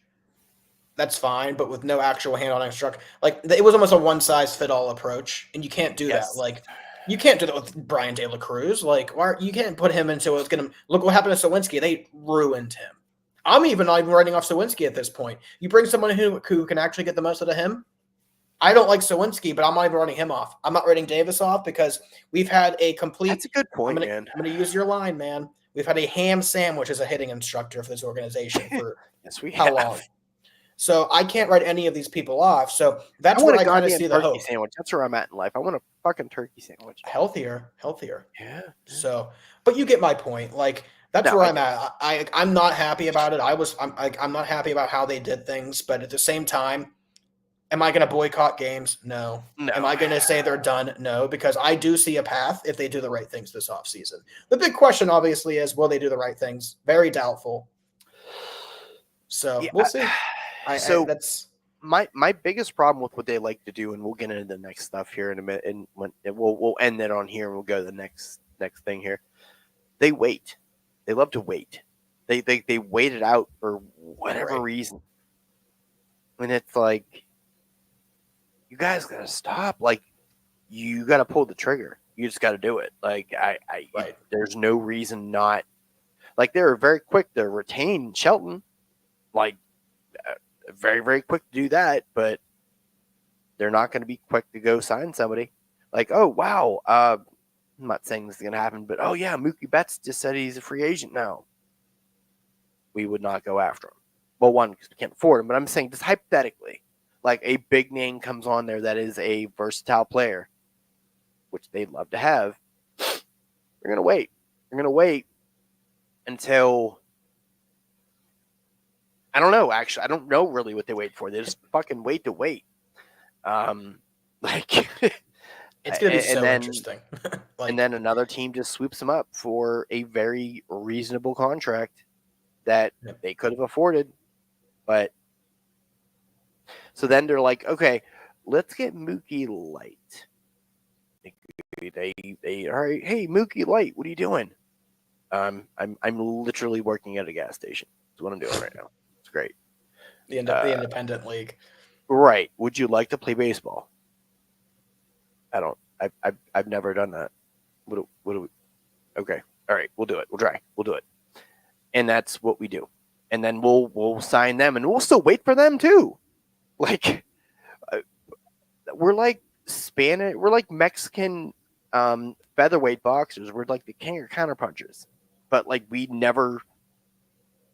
That's fine, but with no actual hand-on instruction. Like, it was almost a one-size-fit-all approach, and you can't do that. Like, you can't do that with Brian De La Cruz. Like, you can't put him into what's going to – look what happened to Sawinski. They ruined him. I'm even not even writing off Sawinski at this point. You bring someone who can actually get the most out of him. I don't like Sawinski, but I'm not even writing him off. I'm not writing Davis off because we've had a complete – That's a good point, man. I'm going to use your line, man. We've had a ham sandwich as a hitting instructor for this organization for how long? So I can't write any of these people off. So that's where I kind of see the hope. Sandwich. That's where I'm at in life. I want a fucking turkey sandwich. Healthier. Yeah. So, but you get my point. Like, that's where I'm at. I'm not happy about it. I'm not happy about how they did things. But at the same time, am I going to boycott games? No. Am I going to say they're done? No, because I do see a path if they do the right things this offseason. The big question, obviously, is will they do the right things? Very doubtful. So we'll see. That's my biggest problem with what they like to do, and we'll get into the next stuff here in a minute, and we'll end it on here, and we'll go to the next thing here. They wait. They love to wait. They wait it out for whatever reason, and it's like, you guys gotta stop. Like, you gotta pull the trigger. You just gotta do it. Like, there's no reason not. Like, they were very quick to retain Shelton. Like, very, very quick to do that, but they're not going to be quick to go sign somebody. Like, oh, wow. I'm not saying this is going to happen, but, oh, yeah, Mookie Betts just said he's a free agent now. We would not go after him. Well, one, because we can't afford him, but I'm saying just hypothetically, like a big name comes on there that is a versatile player, which they'd love to have. They're gonna wait. They're gonna wait until I don't know. Actually, I don't know really what they wait for. They just fucking wait to wait. Like It's gonna be so then, interesting. and then another team just swoops them up for a very reasonable contract that they could have afforded, but so then they're like, okay, let's get Mookie Light. They all right. Hey, Mookie Light, what are you doing? I'm literally working at a gas station. That's what I'm doing right now. It's great. The independent league. Right. Would you like to play baseball? I don't. I've never done that. What do we? Okay. All right. We'll do it. We'll try. We'll do it. And that's what we do. And then we'll sign them, and we'll still wait for them too. Like we're like Spanish. We're like Mexican featherweight boxers. We're like the king of counter punchers. But like we never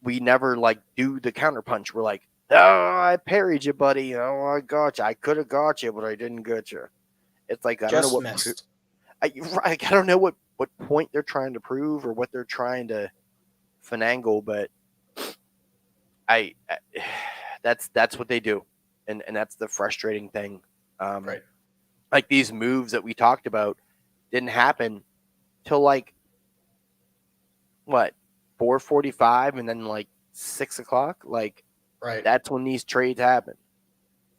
like do the counter punch. We're like, oh, I parried you, buddy. Oh, I got you. I could have got you, but I didn't get you. It's like I don't know what missed. I don't know what point they're trying to prove or what they're trying to finagle, but I that's what they do, and that's the frustrating thing. Right. Like these moves that we talked about didn't happen till like what 4:45, and then like 6:00. Like right. That's when these trades happen.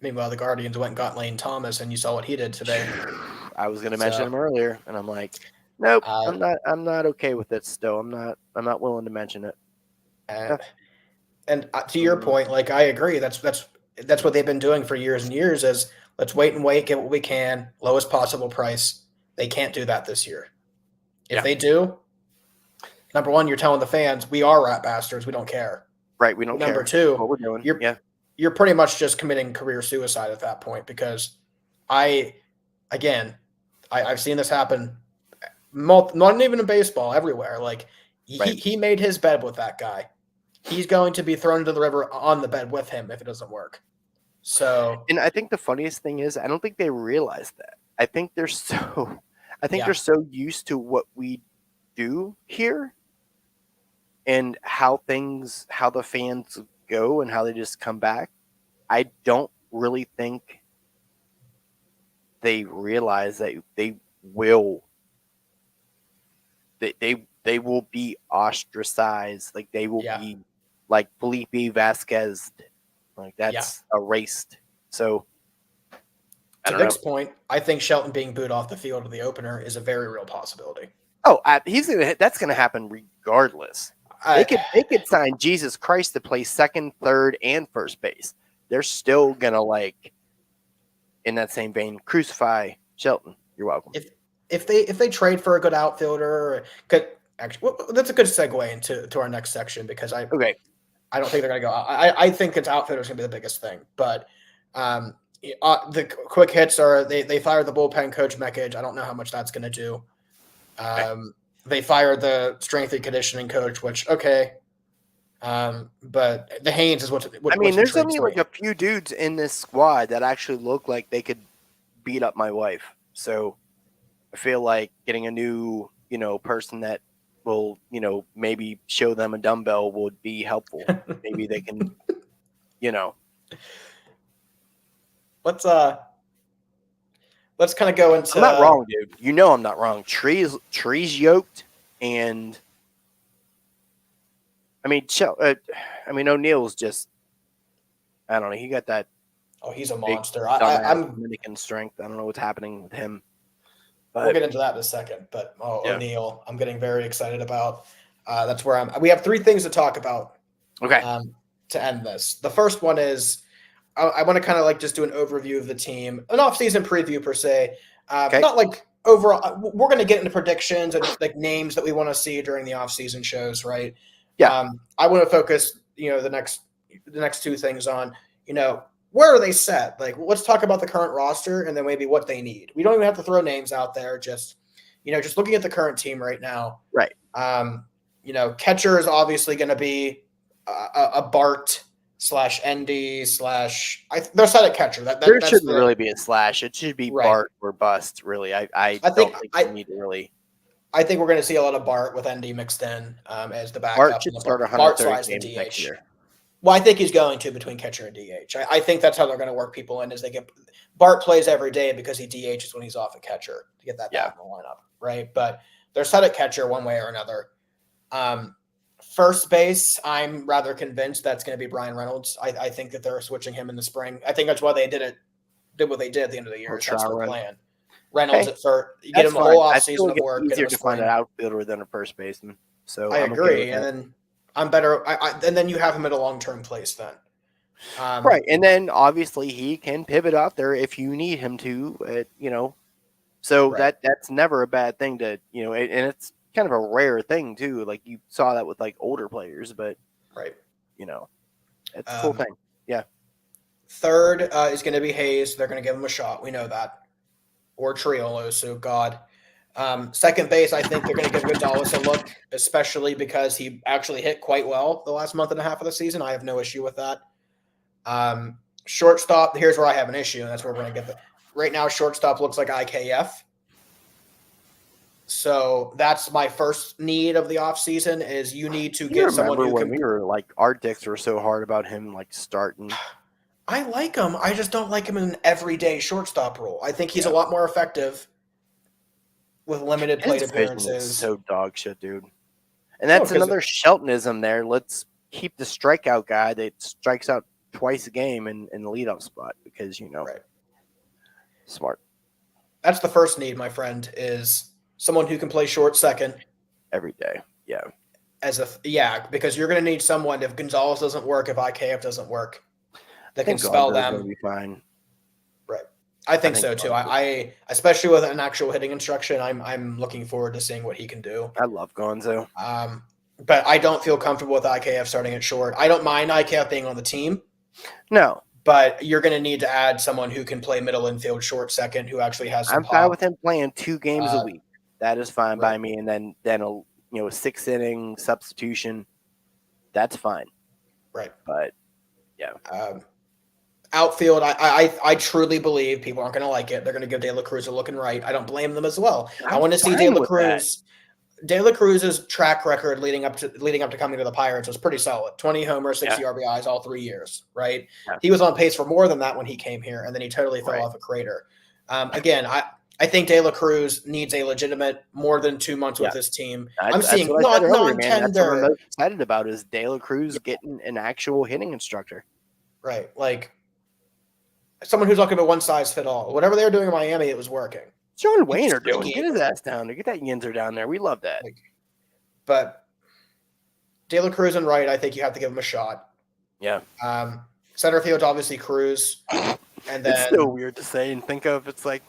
Meanwhile, the Guardians went and got Lane Thomas, and you saw what he did today. I was going to mention him earlier, and I'm like, nope, I'm not okay with it. Still, I'm not willing to mention it. And to your point, like I agree. That's what they've been doing for years and years. Is let's wait and wait, get what we can, lowest possible price. They can't do that this year. If they do, number one, you're telling the fans we are rat bastards. We don't care. Right, we don't care. Number two, what we're doing. You're pretty much just committing career suicide at that point because I've seen this happen, not even in baseball, everywhere. Like he made his bed with that guy. He's going to be thrown into the river on the bed with him if it doesn't work. So, and I think the funniest thing is I don't think they realize that. I think they're so used to what we do here and how the fans go and how they just come back. I don't really think they realize that they will be ostracized. Like they will be like Felipe Vasquez. Like that's erased. So to Vic's point, I think Shelton being booed off the field of the opener is a very real possibility. Oh, that's gonna happen regardless. They could sign Jesus Christ to play second, third, and first base. They're still gonna, like, in that same vein, crucify Shelton. You're welcome. If they trade for a good outfielder, that's a good segue into our next section because I don't think they're gonna go. I think it's outfielders gonna be the biggest thing, but the quick hits are they fired the bullpen coach Mekage. I don't know how much that's gonna do. They fired the strength and conditioning coach, which but the Haynes is what I mean. There's only like a few dudes in this squad that actually look like they could beat up my wife. So I feel like getting a new, person that will, maybe show them a dumbbell would be helpful. Maybe they can, Let's kind of go into. I'm not wrong, dude. I'm not wrong. Trees yoked, and I mean, O'Neal's just. I don't know. He got that. Oh, he's a monster. I'm Dominican strength. I don't know what's happening with him. But, we'll get into that in a second. But O'Neal, I'm getting very excited about. That's where we have three things to talk about. Okay. To end this, the first one is. I want to kind of like just do an overview of the team, an off-season preview per se. Not like overall. We're going to get into predictions and like names that we want to see during the off-season shows, right? Yeah. I want to focus, the next two things on, where are they set? Like, let's talk about the current roster and then maybe what they need. We don't even have to throw names out there. Just, just looking at the current team right now. Right. Catcher is obviously going to be a Bart /ND they're set at catcher. There That's shouldn't the really be a slash. It should be right. Bart or bust. Really, I I don't think think I you need to really. I think we're going to see a lot of Bart with ND mixed in as the Bart backup. should And start Bart 130 slides the games next DH. year. Well, I think he's going to between catcher and DH. I think that's how they're going to work people in. Is they get Bart plays every day because he DHs when he's off at catcher to get that back in the lineup, right? But they're set at catcher one way or another. First base, I'm rather convinced that's going to be Brian Reynolds. I think that they're switching him in the spring. I think that's why they did what they did at the end of the year. That's their plan. Reynolds Hey, at first, you get him the whole offseason of work. It's easier to find an outfielder than a first baseman. So I agree, okay and then I'm better. And then you have him at a long-term place then. Right, and then obviously he can pivot out there if you need him to. So Right. that's never a bad thing to and it's kind of a rare thing too. Like you saw that with like older players, but Right. It's a cool thing. Yeah. Third is going to be Hayes. They're going to give him a shot. We know that. Or Triolo, so God. Second base, I think they're going to give Gonzalez a look, especially because he actually hit quite well the last month and a half of the season. I have no issue with that. Shortstop, here's where I have an issue, and that's where we're going to get the. Right now, shortstop looks like IKF. So that's my first need of the offseason is you need to get someone who when can. we were like our dicks were so hard about him like starting. I like him. I just don't like him in an everyday shortstop role. I think he's a lot more effective with limited plate appearances. So dog shit, dude. And that's another Sheltonism there. Let's keep the strikeout guy that strikes out twice a game in the leadoff spot because right. Smart. That's the first need, my friend, is someone who can play short second every day. Yeah. Because you're going to need someone if Gonzalez doesn't work, if IKF doesn't work, that can spell them. Gonna be fine. Right. I think so too. I especially with an actual hitting instruction, I'm looking forward to seeing what he can do. I love Gonzo. But I don't feel comfortable with IKF starting at short. I don't mind IKF being on the team. No. But you're going to need to add someone who can play middle infield, short second, who actually has some I'm fine with him playing 2 games a week. That is fine by me. And then a 6-inning substitution, that's fine. Right. But yeah. Outfield, I truly believe people aren't going to like it. They're going to give De La Cruz a look and right. I don't blame them as well. I want to see De La Cruz. De La Cruz's track record leading up to coming to the Pirates was pretty solid. 20 homers, 60 RBIs all 3 years, right? Yeah. He was on pace for more than that when he came here, and then he totally fell off a crater. Again, I think De La Cruz needs a legitimate more than 2 months with this team. I'm seeing non-tender. That's what I'm most excited about is De La Cruz getting an actual hitting instructor. Right. Like someone who's not going to be one size fit all. Whatever they were doing in Miami, it was working. John Wayne are doing. Get his ass down there. Get that Yinzer down there. We love that. But De La Cruz and Wright, I think you have to give him a shot. Yeah. Center field's obviously Cruz. And then it's so weird to say and think of. It's like,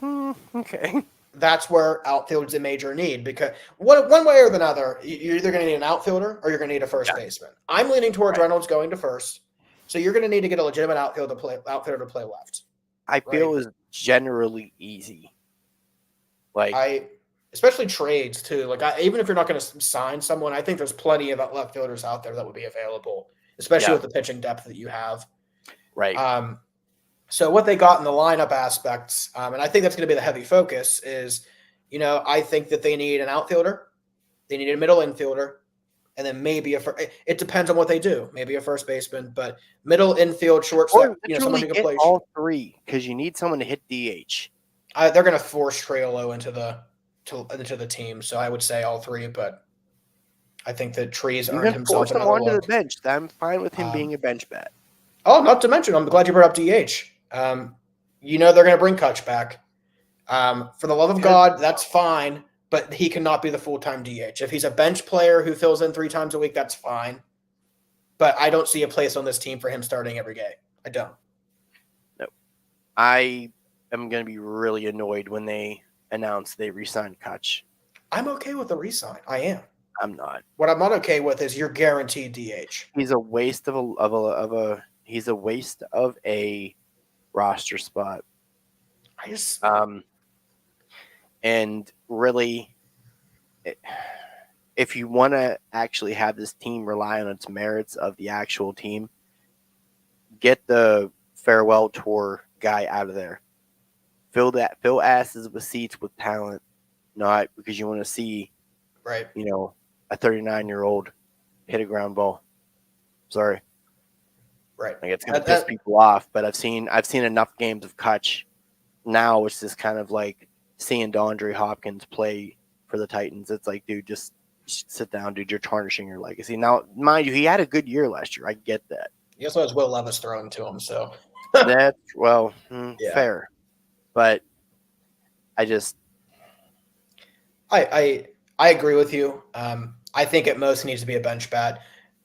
okay. That's where outfield's a major need because one way or another, you're either going to need an outfielder or you're going to need a first baseman. I'm leaning towards Reynolds going to first. So you're going to need to get a legitimate outfielder to play left. I feel is generally easy. Especially trades too. Even if you're not going to sign someone, I think there's plenty of left fielders out there that would be available, especially with the pitching depth that you have. Right. So what they got in the lineup aspects, and I think that's going to be the heavy focus is, I think that they need an outfielder, they need a middle infielder, and then maybe it depends on what they do. Maybe a first baseman, but middle infield, shortstop, someone who can play all three because you need someone to hit DH. They're going to force Triolo into the team, so I would say all three. But I think that Trees earned himself another look. Onto the bench. I'm fine with him being a bench bat. Oh, not to mention, I'm glad you brought up DH. They're going to bring Kutch back. For the love of God, that's fine, but he cannot be the full-time DH. If he's a bench player who fills in 3 times a week, that's fine. But I don't see a place on this team for him starting every game. I don't. No. I am going to be really annoyed when they announce they re-signed Kutch. I'm okay with the re-sign. I am. I'm not. What I'm not okay with is you're guaranteed DH. He's a waste he's a waste of a roster spot. And really, if you want to actually have this team rely on its merits of the actual team, get the farewell tour guy out of there. Fill asses with seats with talent, not because you want to see, Right. a 39-year-old hit a ground ball. Sorry. Right. Like, it's going to piss people off, but I've seen enough games of Kutch now. It's just kind of like seeing DeAndre Hopkins play for the Titans. It's like, dude, just sit down, dude. You're tarnishing your legacy. Now, mind you, he had a good year last year. I get that. He also has Will Levis throwing to him, so That's Yeah. fair. But I just I agree with you. I think at most he needs to be a bench bat.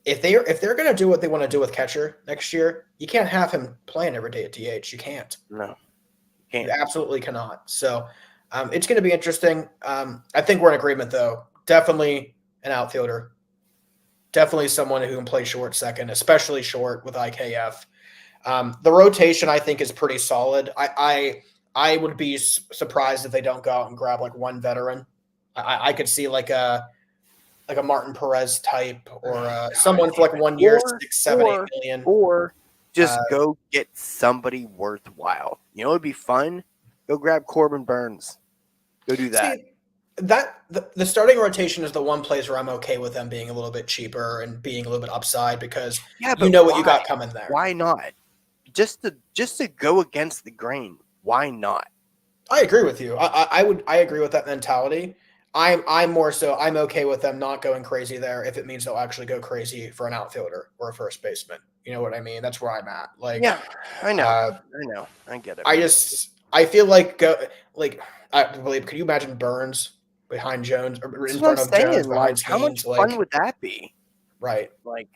If they're going to do what they want to do with catcher next year, you can't have him playing every day at DH. You can't. no, You can't. absolutely cannot. So it's going to be interesting. I think we're in agreement, though. Definitely an outfielder. Definitely someone who can play short second, especially short with IKF. The rotation, I think, is pretty solid. I would be surprised if they don't go out and grab like one veteran. I could see like a Martin Perez type or someone for like 1 year, 6, 7, 8 million. Or just go get somebody worthwhile. It'd be fun. Go grab Corbin Burns. Go do that. See, the starting rotation is the one place where I'm okay with them being a little bit cheaper and being a little bit upside because you know what you got coming there. Why not? Just to go against the grain. Why not? I agree with you. I agree with that mentality. I'm more so I'm okay with them not going crazy there if it means they'll actually go crazy for an outfielder or a first baseman. You know what I mean? That's where I'm at. Like, yeah, I know. I get it. I feel like I believe. Could you imagine Burns behind Jones or in front of Jones behind Skeens? How much fun would that be? Right. Like,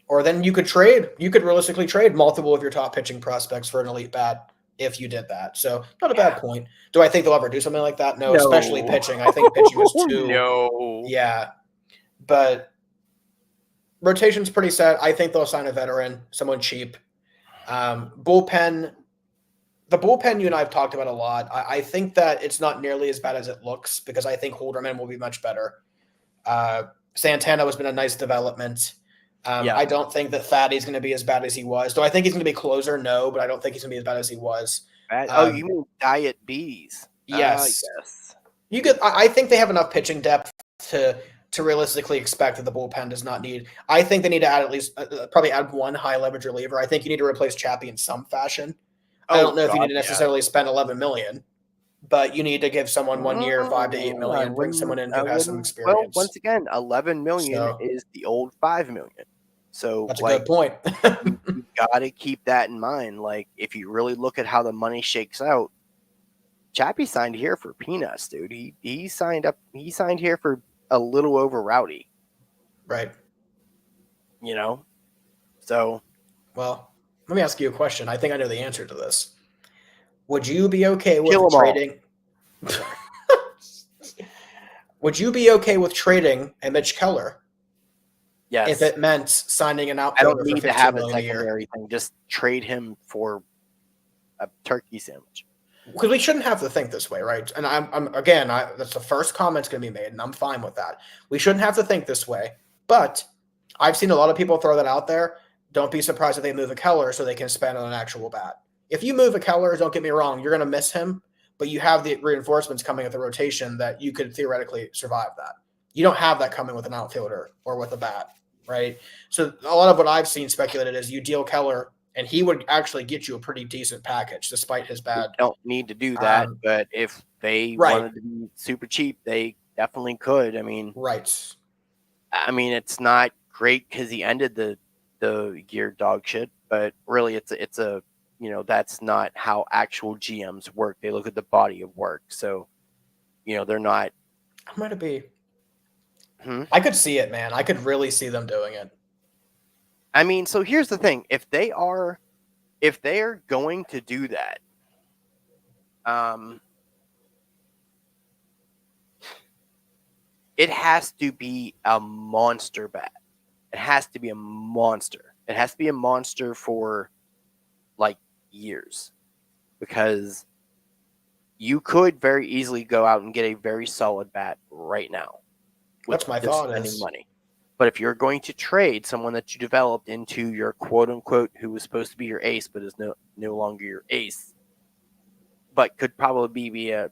or then you could trade. You could realistically trade multiple of your top pitching prospects for an elite bat if you did that. So not a bad point. Do I think they'll ever do something like that? No. Especially pitching. I think pitching is too. No. Yeah, but rotation's pretty set. I think they'll sign a veteran, someone cheap. Bullpen. The bullpen you and I have talked about a lot. I think that it's not nearly as bad as it looks because I think Holderman will be much better. Santana has been a nice development. I don't think that Thadde's going to be as bad as he was. Do I think he's going to be closer? No, but I don't think he's going to be as bad as he was. You mean Diet B's? Yes. Yes. I think they have enough pitching depth to realistically expect that the bullpen does not need. I think they need to add at least probably add one high leverage reliever. I think you need to replace Chappie in some fashion. I don't know if you need to necessarily spend $11 million, but you need to give someone 1 year, $5 to $8 million, bring someone in who has some experience. Well, once again, $11 million is the old $5 million. So that's a good point. You got to keep that in mind. Like, if you really look at how the money shakes out, Chappie signed here for peanuts, dude. He signed here for a little over Rowdy. Right. So. Well, let me ask you a question. I think I know the answer to this. Would you be okay with trading? Would you be okay with trading a Mitch Keller? Yes. If it meant signing an outfielder I don't need to have a secondary thing. Just trade him for a turkey sandwich. Because we shouldn't have to think this way, right? And that's the first comment's going to be made, and I'm fine with that. We shouldn't have to think this way. But I've seen a lot of people throw that out there. Don't be surprised if they move a Keller so they can spend on an actual bat. If you move a Keller, don't get me wrong, you're going to miss him, but you have the reinforcements coming at the rotation that you could theoretically survive that. You don't have that coming with an outfielder or with a bat, right? So a lot of what I've seen speculated is you deal Keller, and he would actually get you a pretty decent package despite his bad. You don't need to do that, but if they wanted to be super cheap, they definitely could. I mean, right. I mean, it's not great because he ended the year dog shit, but really it's a that's not how actual GMs work. They look at the body of work. So, they're not. How might it be? I could see it, man. I could really see them doing it. I mean, so here's the thing. If they are going to do that, it has to be a monster bat. It has to be a monster. It has to be a monster for like years, because you could very easily go out and get a very solid bat right now. That's my thought. Spending money. But if you're going to trade someone that you developed into your quote unquote who was supposed to be your ace but is no longer your ace, but could probably be a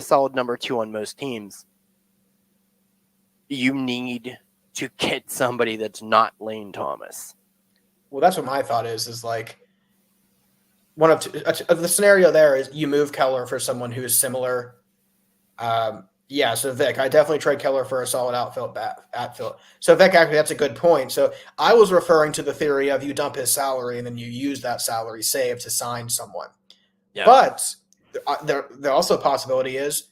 solid number 2 on most teams, you need to get somebody that's not Lane Thomas. Well, that's what my thought is like one of the scenario there is you move Keller for someone who is similar. So Vic, I definitely trade Keller for a solid outfield. So Vic, actually, that's a good point. So I was referring to the theory of you dump his salary and then you use that salary save to sign someone. Yeah. But there also a possibility is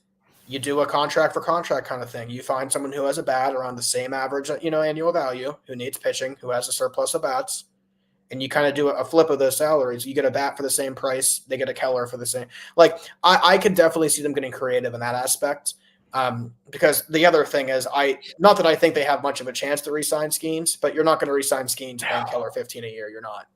you do a contract for contract kind of thing. You find someone who has a bat around the same average, annual value, who needs pitching, who has a surplus of bats, and you kind of do a flip of those salaries. You get a bat for the same price, they get a Keller for the same. Like I could definitely see them getting creative in that aspect. Because the other thing is, not that I think they have much of a chance to re-sign Skeens, but you're not going to re-sign Skeens paying Keller $15 a year. You're not.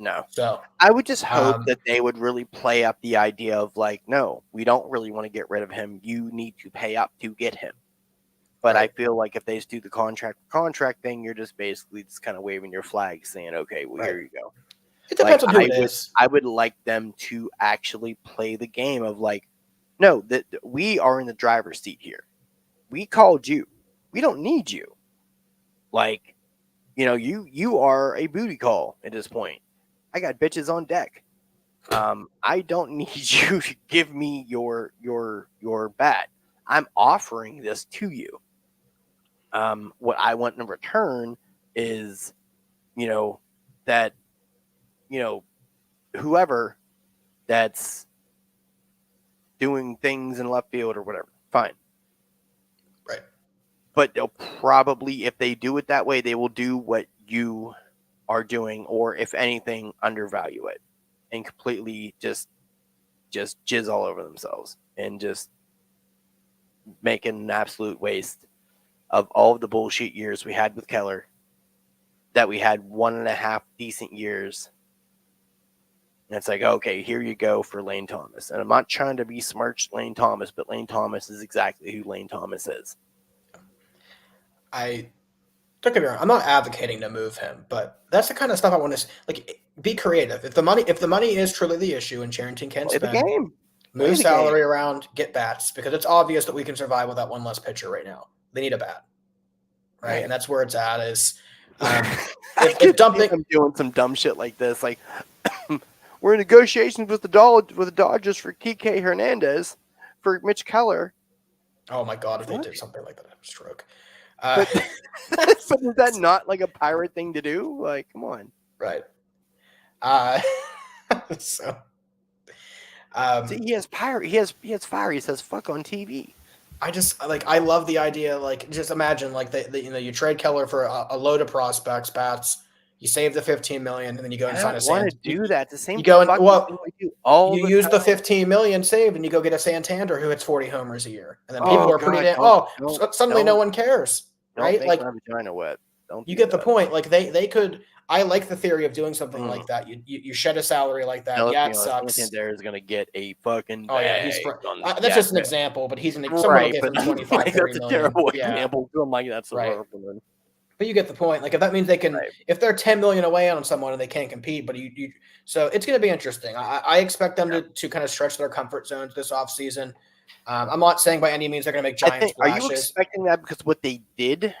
No. So I would just hope that they would really play up the idea of like, no, we don't really want to get rid of him. You need to pay up to get him. But right. I feel like if they just do the contract thing, you're just basically just kind of waving your flag saying, okay, well, here you go. It depends on who it is. I would like them to actually play the game of like, no, that we are in the driver's seat here. We called you. We don't need you. Like, you are a booty call at this point. I got bitches on deck. I don't need you to give me your bat. I'm offering this to you. What I want in return is, that, whoever that's doing things in left field or whatever, fine. Right. But they'll probably, if they do it that way, they will do what you are doing, or if anything, undervalue it and completely just jizz all over themselves and just make it an absolute waste of all of the bullshit years we had with Keller, that we had 1.5 decent years. And it's like, okay, here you go for Lane Thomas. And I'm not trying to besmirch Lane Thomas, but Lane Thomas is exactly who Lane Thomas is. Don't get me wrong, I'm not advocating to move him, but that's the kind of stuff I want to like. Be creative. If the money is truly the issue, and Cherington can't spend, the game. Move salary around, get bats, because it's obvious that we can survive without one less pitcher right now. They need a bat, right? And that's where it's at. Is if dumping, I'm doing some dumb shit like this, like we're in negotiations with the Dodgers for Kike Hernandez for Mitch Keller. Oh my God! If they did something like that, I'd have a stroke. But is that not like a pirate thing to do? Like, come on. Right. So see, he has fire. He has fire. He says fuck on TV. I love the idea. Like, just imagine like you trade Keller for a load of prospects, bats. You save the $15 million, and then you go and sign a. I want to do that. The same. You go and you use the $15 million saved, and you go get a Santander who hits 40 homers a year, and then people are pretty. Suddenly no one cares, right? Like my vagina wet. You get the point. Like they could. I like the theory of doing something like that. You shed a salary like that. It sucks. Santander is going to get a fucking. That's just an example, but he's someone will give him 25, that's a terrible example. I'm like, that's right. But you get the point. Like if that means they can, if they're $10 million away on someone and they can't compete, but so it's going to be interesting. I expect them to kind of stretch their comfort zones this offseason. I'm not saying by any means they're going to make giant splashes. Are you expecting that because what they did?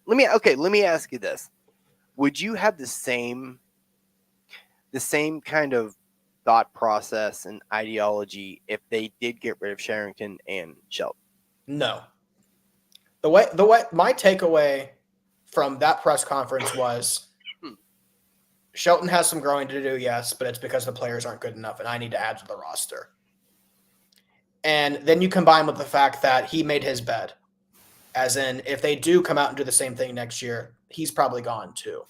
Let me ask you this. Would you have the same kind of thought process and ideology if they did get rid of Cherington and Shelton? No. The way my takeaway from that press conference was Shelton has some growing to do, yes, but it's because the players aren't good enough and I need to add to the roster. And then you combine with the fact that he made his bed. As in, if they do come out and do the same thing next year, he's probably gone too.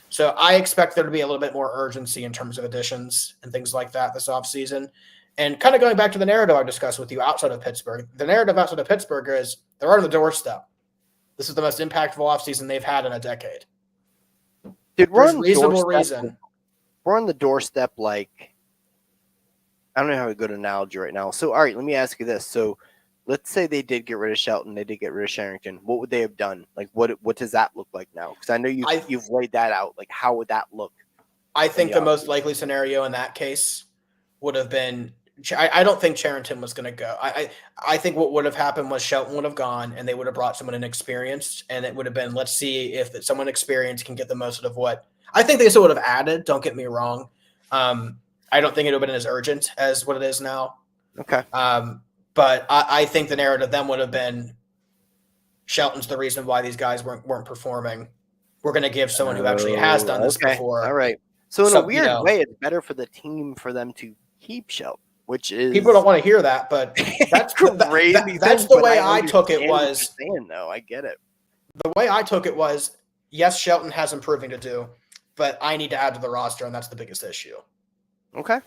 So I expect there to be a little bit more urgency in terms of additions and things like that this offseason. And kind of going back to the narrative I discussed with you outside of Pittsburgh, the narrative outside of Pittsburgh is they're on the doorstep. This is the most impactful offseason they've had in a decade. Dude, we're on the doorstep like, I don't know how a good analogy right now. So, all right, let me ask you this. So let's say they did get rid of Shelton, they did get rid of Sherrington. What would they have done? Like, what does that look like now? Because I know you've laid that out. Like, how would that look? I think the most likely scenario in that case would have been. I don't think Charrington was going to go. I think what would have happened was Shelton would have gone, and they would have brought someone inexperienced, and it would have been, let's see if someone experienced can get the most out of what. I think they still would have added. Don't get me wrong. I don't think it would have been as urgent as what it is now. Okay. But I think the narrative then would have been Shelton's the reason why these guys weren't performing. We're going to give someone who actually has done this before. All right. So in a weird way, it's better for the team for them to keep Shelton. Which is people don't want to hear that, but that's crazy. That's the way I took it. Was though I get it. The way I took it was, yes, Shelton has improving to do, but I need to add to the roster, and that's the biggest issue. Okay.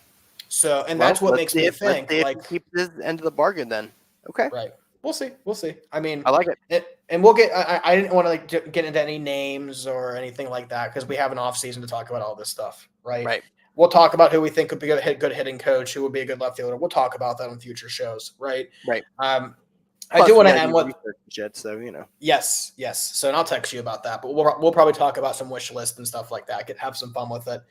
So, and that's what makes me think like keep this end of the bargain. Then okay, right? We'll see. I mean, I like it, and we'll get. I didn't want to get into any names or anything like that because we have an off season to talk about all this stuff, right? Right. We'll talk about who we think would be a good hitting coach, who would be a good left fielder. We'll talk about that on future shows, right? Right. I do want to end with shit, so Yes. So, and I'll text you about that, but we'll probably talk about some wish lists and stuff like that. Have some fun with it.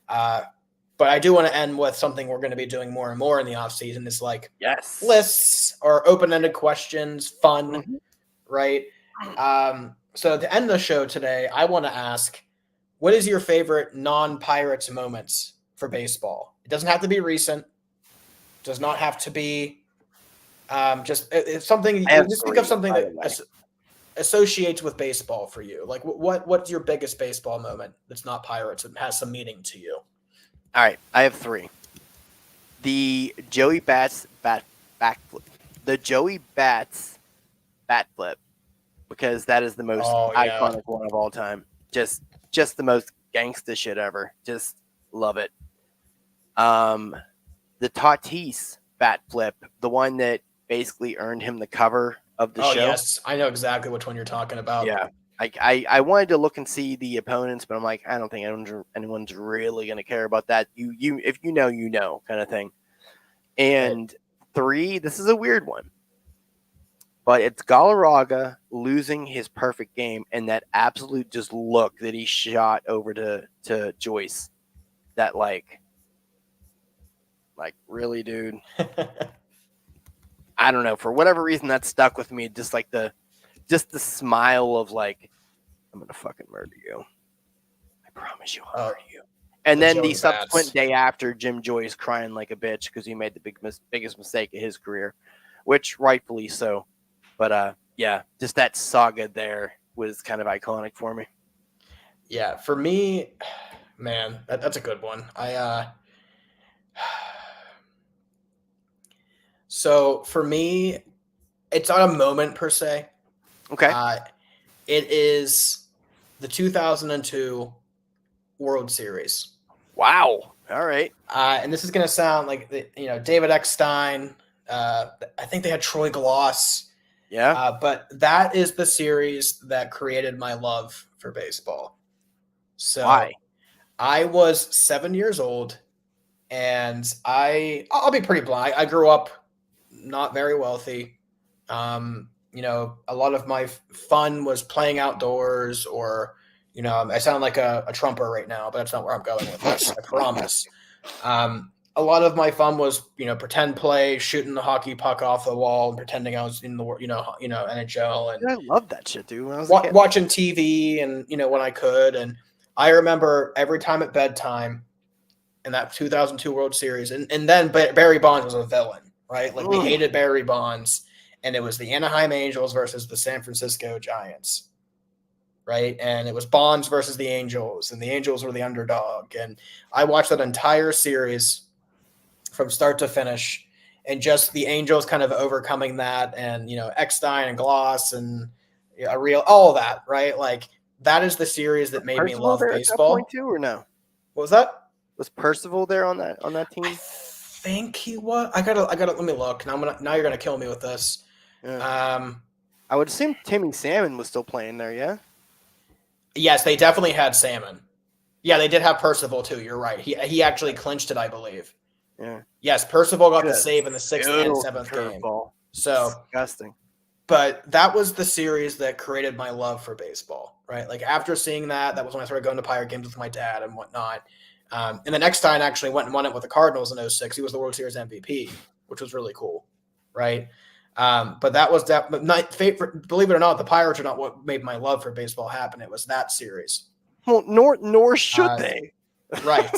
But I do want to end with something we're going to be doing more and more in the off season. Is like lists or open ended questions, fun, right? So to end the show today, I want to ask, what is your favorite non-Pirates moments for baseball? It doesn't have to be recent. Does not have to be just it's something. Just think of something that associates with baseball for you. Like what's your biggest baseball moment that's not Pirates and has some meaning to you? All right, I have 3. The Joey Bats backflip. The Joey Bats bat flip, because that is the most iconic one of all time. Just the most gangsta shit ever. Just love it. The Tatis bat flip, the one that basically earned him the cover of the show. Yes, I know exactly which one you're talking about. Yeah. I wanted to look and see the opponents, but I'm like, I don't think anyone's really going to care about that. You if you know kind of thing. And 3, this is a weird one, but it's Galarraga losing his perfect game and that absolute just look that he shot over to Joyce. That like really, dude. I don't know, for whatever reason that stuck with me. Just like the smile of like, I'm gonna fucking murder you. I promise you, I'll murder you. And then the subsequent day after, Jim Joyce crying like a bitch because he made the biggest mistake of his career, which rightfully so. But yeah, just that saga there was kind of iconic for me. Yeah, for me, man, that's a good one. So for me, it's not a moment per se. Okay. It is the 2002 World Series. Wow. All right. And this is going to sound like, David Eckstein. I think they had Troy Gloss. Yeah. But that is the series that created my love for baseball. So why? I was 7 years old, and I'll be pretty blunt. I grew up not very wealthy. A lot of my fun was playing outdoors, or, I sound like a trumper right now, but that's not where I'm going with this. I promise. A lot of my fun was, pretend play, shooting the hockey puck off the wall and pretending I was in the, NHL. And I love that shit, dude. When I was watching TV and, when I could. And I remember every time at bedtime in that 2002 World Series, and then Barry Bonds was a villain, right? Like we hated Barry Bonds, and it was the Anaheim Angels versus the San Francisco Giants, right? And it was Bonds versus the Angels, and the Angels were the underdog. And I watched that entire series from start to finish, and just the Angels kind of overcoming that, and, Eckstein and Gloss and all of that, right? Like that is the series that made me love baseball. At that point too, or no? What was that? Was Percival there on that team? I think he was. I gotta. Let me look. Now you're gonna kill me with this. Yeah. I would assume Timmy Salmon was still playing there. Yeah. Yes, they definitely had Salmon. Yeah, they did have Percival too. You're right. He actually clinched it, I believe. Yeah. Yes, Percival got the save in the 6th and 7th game. So, Disgusting. but that was the series that created my love for baseball, right? Like after seeing that was when I started going to Pirate games with my dad and whatnot. And then Eckstein actually went and won it with the Cardinals in 06. He was the World Series MVP, which was really cool, right? But that was that. But believe it or not, the Pirates are not what made my love for baseball happen. It was that series. Well, nor should they. Right.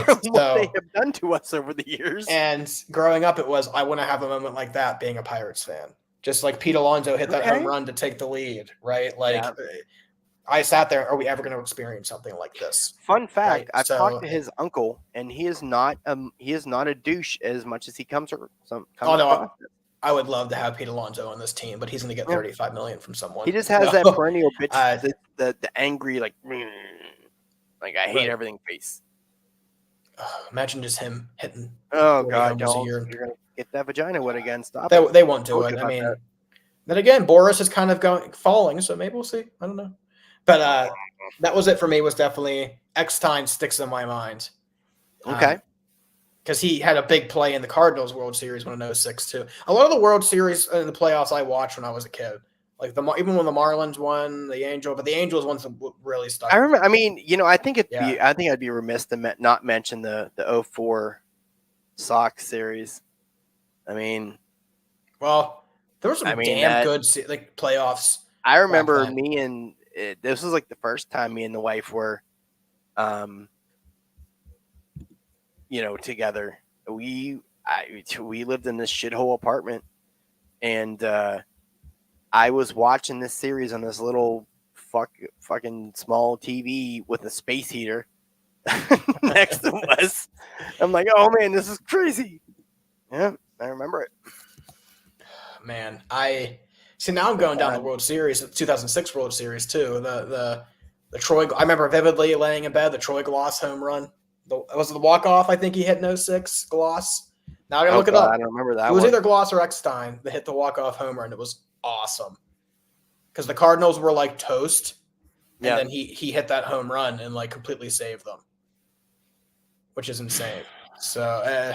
From So, what they have done to us over the years. And growing up, it was I want to have a moment like that being a Pirates fan. Just like Pete Alonso hit that home run to take the lead, right? Like I sat there, are we ever going to experience something like this? Fun fact, right? I've talked to his uncle, and he is not a douche as much as he comes across. I would love to have Pete Alonso on this team, but he's going to get $35 million from someone. He just has that perennial bitch, the angry, like I hate everything face. Imagine just him hitting. Oh God, you're gonna get that vagina wet again. Stop. They won't do it. I mean, then again, Boris is kind of falling, so maybe we'll see. I don't know. But that was it for me. Was definitely Eckstein sticks in my mind. Okay. Because he had a big play in the Cardinals World Series when in 06 too. A lot of the World Series in the playoffs I watched when I was a kid. Like even when the Marlins won, but the Angels won some really stuck. I remember. I mean, I think I think I'd be remiss to not mention the 04 Sox series. I mean, well, there was some damn good playoffs. I remember this was like the first time me and the wife were, together. We lived in this shithole apartment, and I was watching this series on this little fucking small TV with a space heater next to us. I'm like, oh man, this is crazy. Yeah, I remember it. Man, now I'm going down the World Series, the 2006 World Series too. The Troy, I remember vividly laying in bed, the Troy Gloss home run. Was it the walk-off I think he hit in 06, Gloss? Now I gotta look it up. I don't remember that. It was either Gloss or Eckstein that hit the walk-off homer, and it was awesome. Because the Cardinals were like toast, and then he hit that home run and like completely saved them, which is insane. So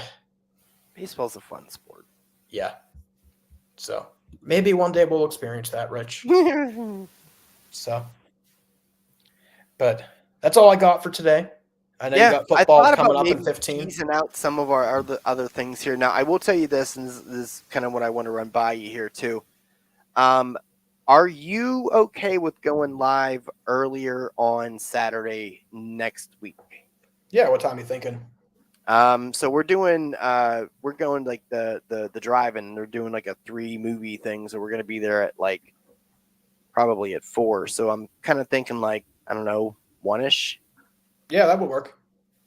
baseball's a fun sport. Yeah. So maybe one day we'll experience that, Rich. So, but that's all I got for today. I know you got football coming up in 15. Teasing out some of our other things here. Now, I will tell you this, and this is kind of what I want to run by you here too. Are you okay with going live earlier on Saturday next week? Yeah, what time are you thinking? So we're going like the drive-in. They're doing like a 3-movie thing, so we're gonna be there at like probably at 4. So I'm kind of thinking like, I don't know, 1-ish. Yeah, that would work.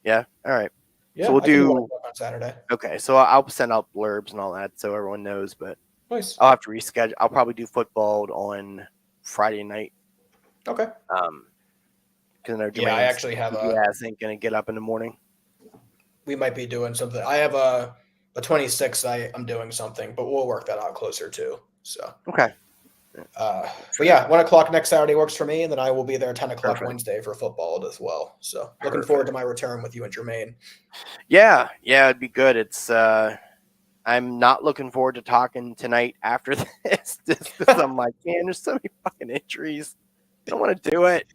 Yeah. All right. Yeah. So we'll do on Saturday. Okay. So I'll send out blurbs and all that so everyone knows. But nice. I'll have to reschedule. I'll probably do football on Friday night. Okay. Because I actually have ain't gonna get up in the morning. We might be doing something. I have a 26th. I'm doing something, but we'll work that out closer too. So okay. But yeah, 1:00 next Saturday works for me, and then I will be there 10:00 Perfect. Wednesday for football as well. So looking forward to my return with you and Jermaine. Yeah, it'd be good. It's I'm not looking forward to talking tonight after this, just because I'm like, man, there's so many fucking injuries. I don't want to do it.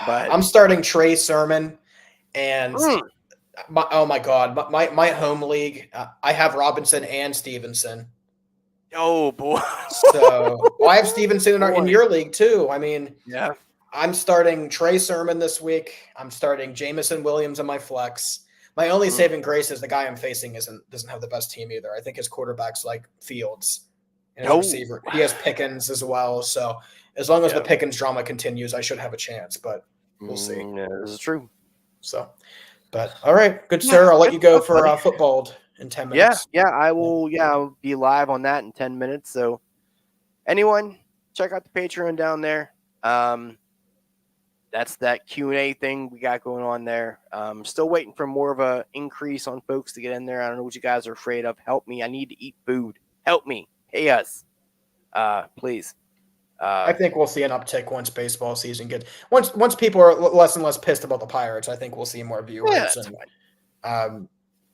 But I'm starting Trey Sermon, and oh my god, my home league, I have Robinson and Stevenson. Oh boy! So I have Stevenson in your league too. I mean, yeah. I'm starting Trey Sermon this week. I'm starting Jamison Williams in my flex. My only saving grace is the guy I'm facing doesn't have the best team either. I think his quarterback's like Fields, and his receiver he has Pickens as well. So as long as the Pickens drama continues, I should have a chance. But we'll see. Yeah, this is true. So, but all right, good sir. I'll let you go for football in 10 minutes. Yeah, I will. Yeah, I'll be live on that in 10 minutes. So, anyone, check out the Patreon down there. That's that Q&A thing we got going on there. Still waiting for more of a increase on folks to get in there. I don't know what you guys are afraid of. Help me. I need to eat food. Help me. Pay us. Please. I think we'll see an uptick once baseball season gets once people are less and less pissed about the Pirates. I think we'll see more viewers. Yeah, and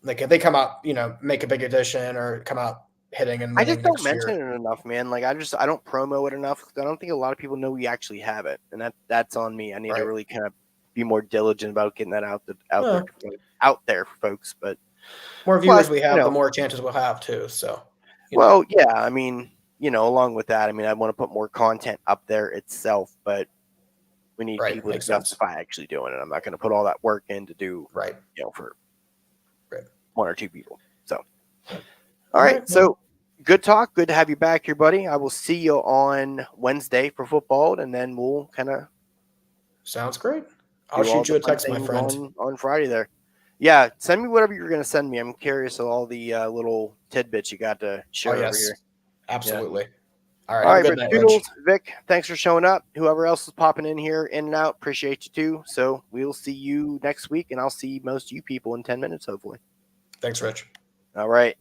like if they come out, make a big addition or come out hitting and I winning just don't next mention year. it enough, man. Like I don't promo it enough. I don't think a lot of people know we actually have it, and that's on me. I need to Right. really kind of be more diligent about getting that out Well, there for folks. But more plus, viewers we have, the more chances we'll have too. So, well, yeah. I mean, along with that, I mean, I want to put more content up there itself, but we need right, people to makes sense. justify actually doing it. I'm not going to put all that work in to do, Right. For Right. one or two people. So, all right. So, good talk. Good to have you back here, buddy. I will see you on Wednesday for football, and then we'll kind of sounds great. I'll do all shoot the you a fun text, my things friend. on Friday there. Yeah, send me whatever you're going to send me. I'm curious of all the little tidbits you got to share over yes, here. absolutely. Yeah. All right, All have a right, good Rich night, Doodles, Rich. Vic, thanks for showing up. Whoever else is popping in here, in and out, appreciate you too. So we'll see you next week, and I'll see most of you people in 10 minutes, hopefully. Thanks, Rich. All right.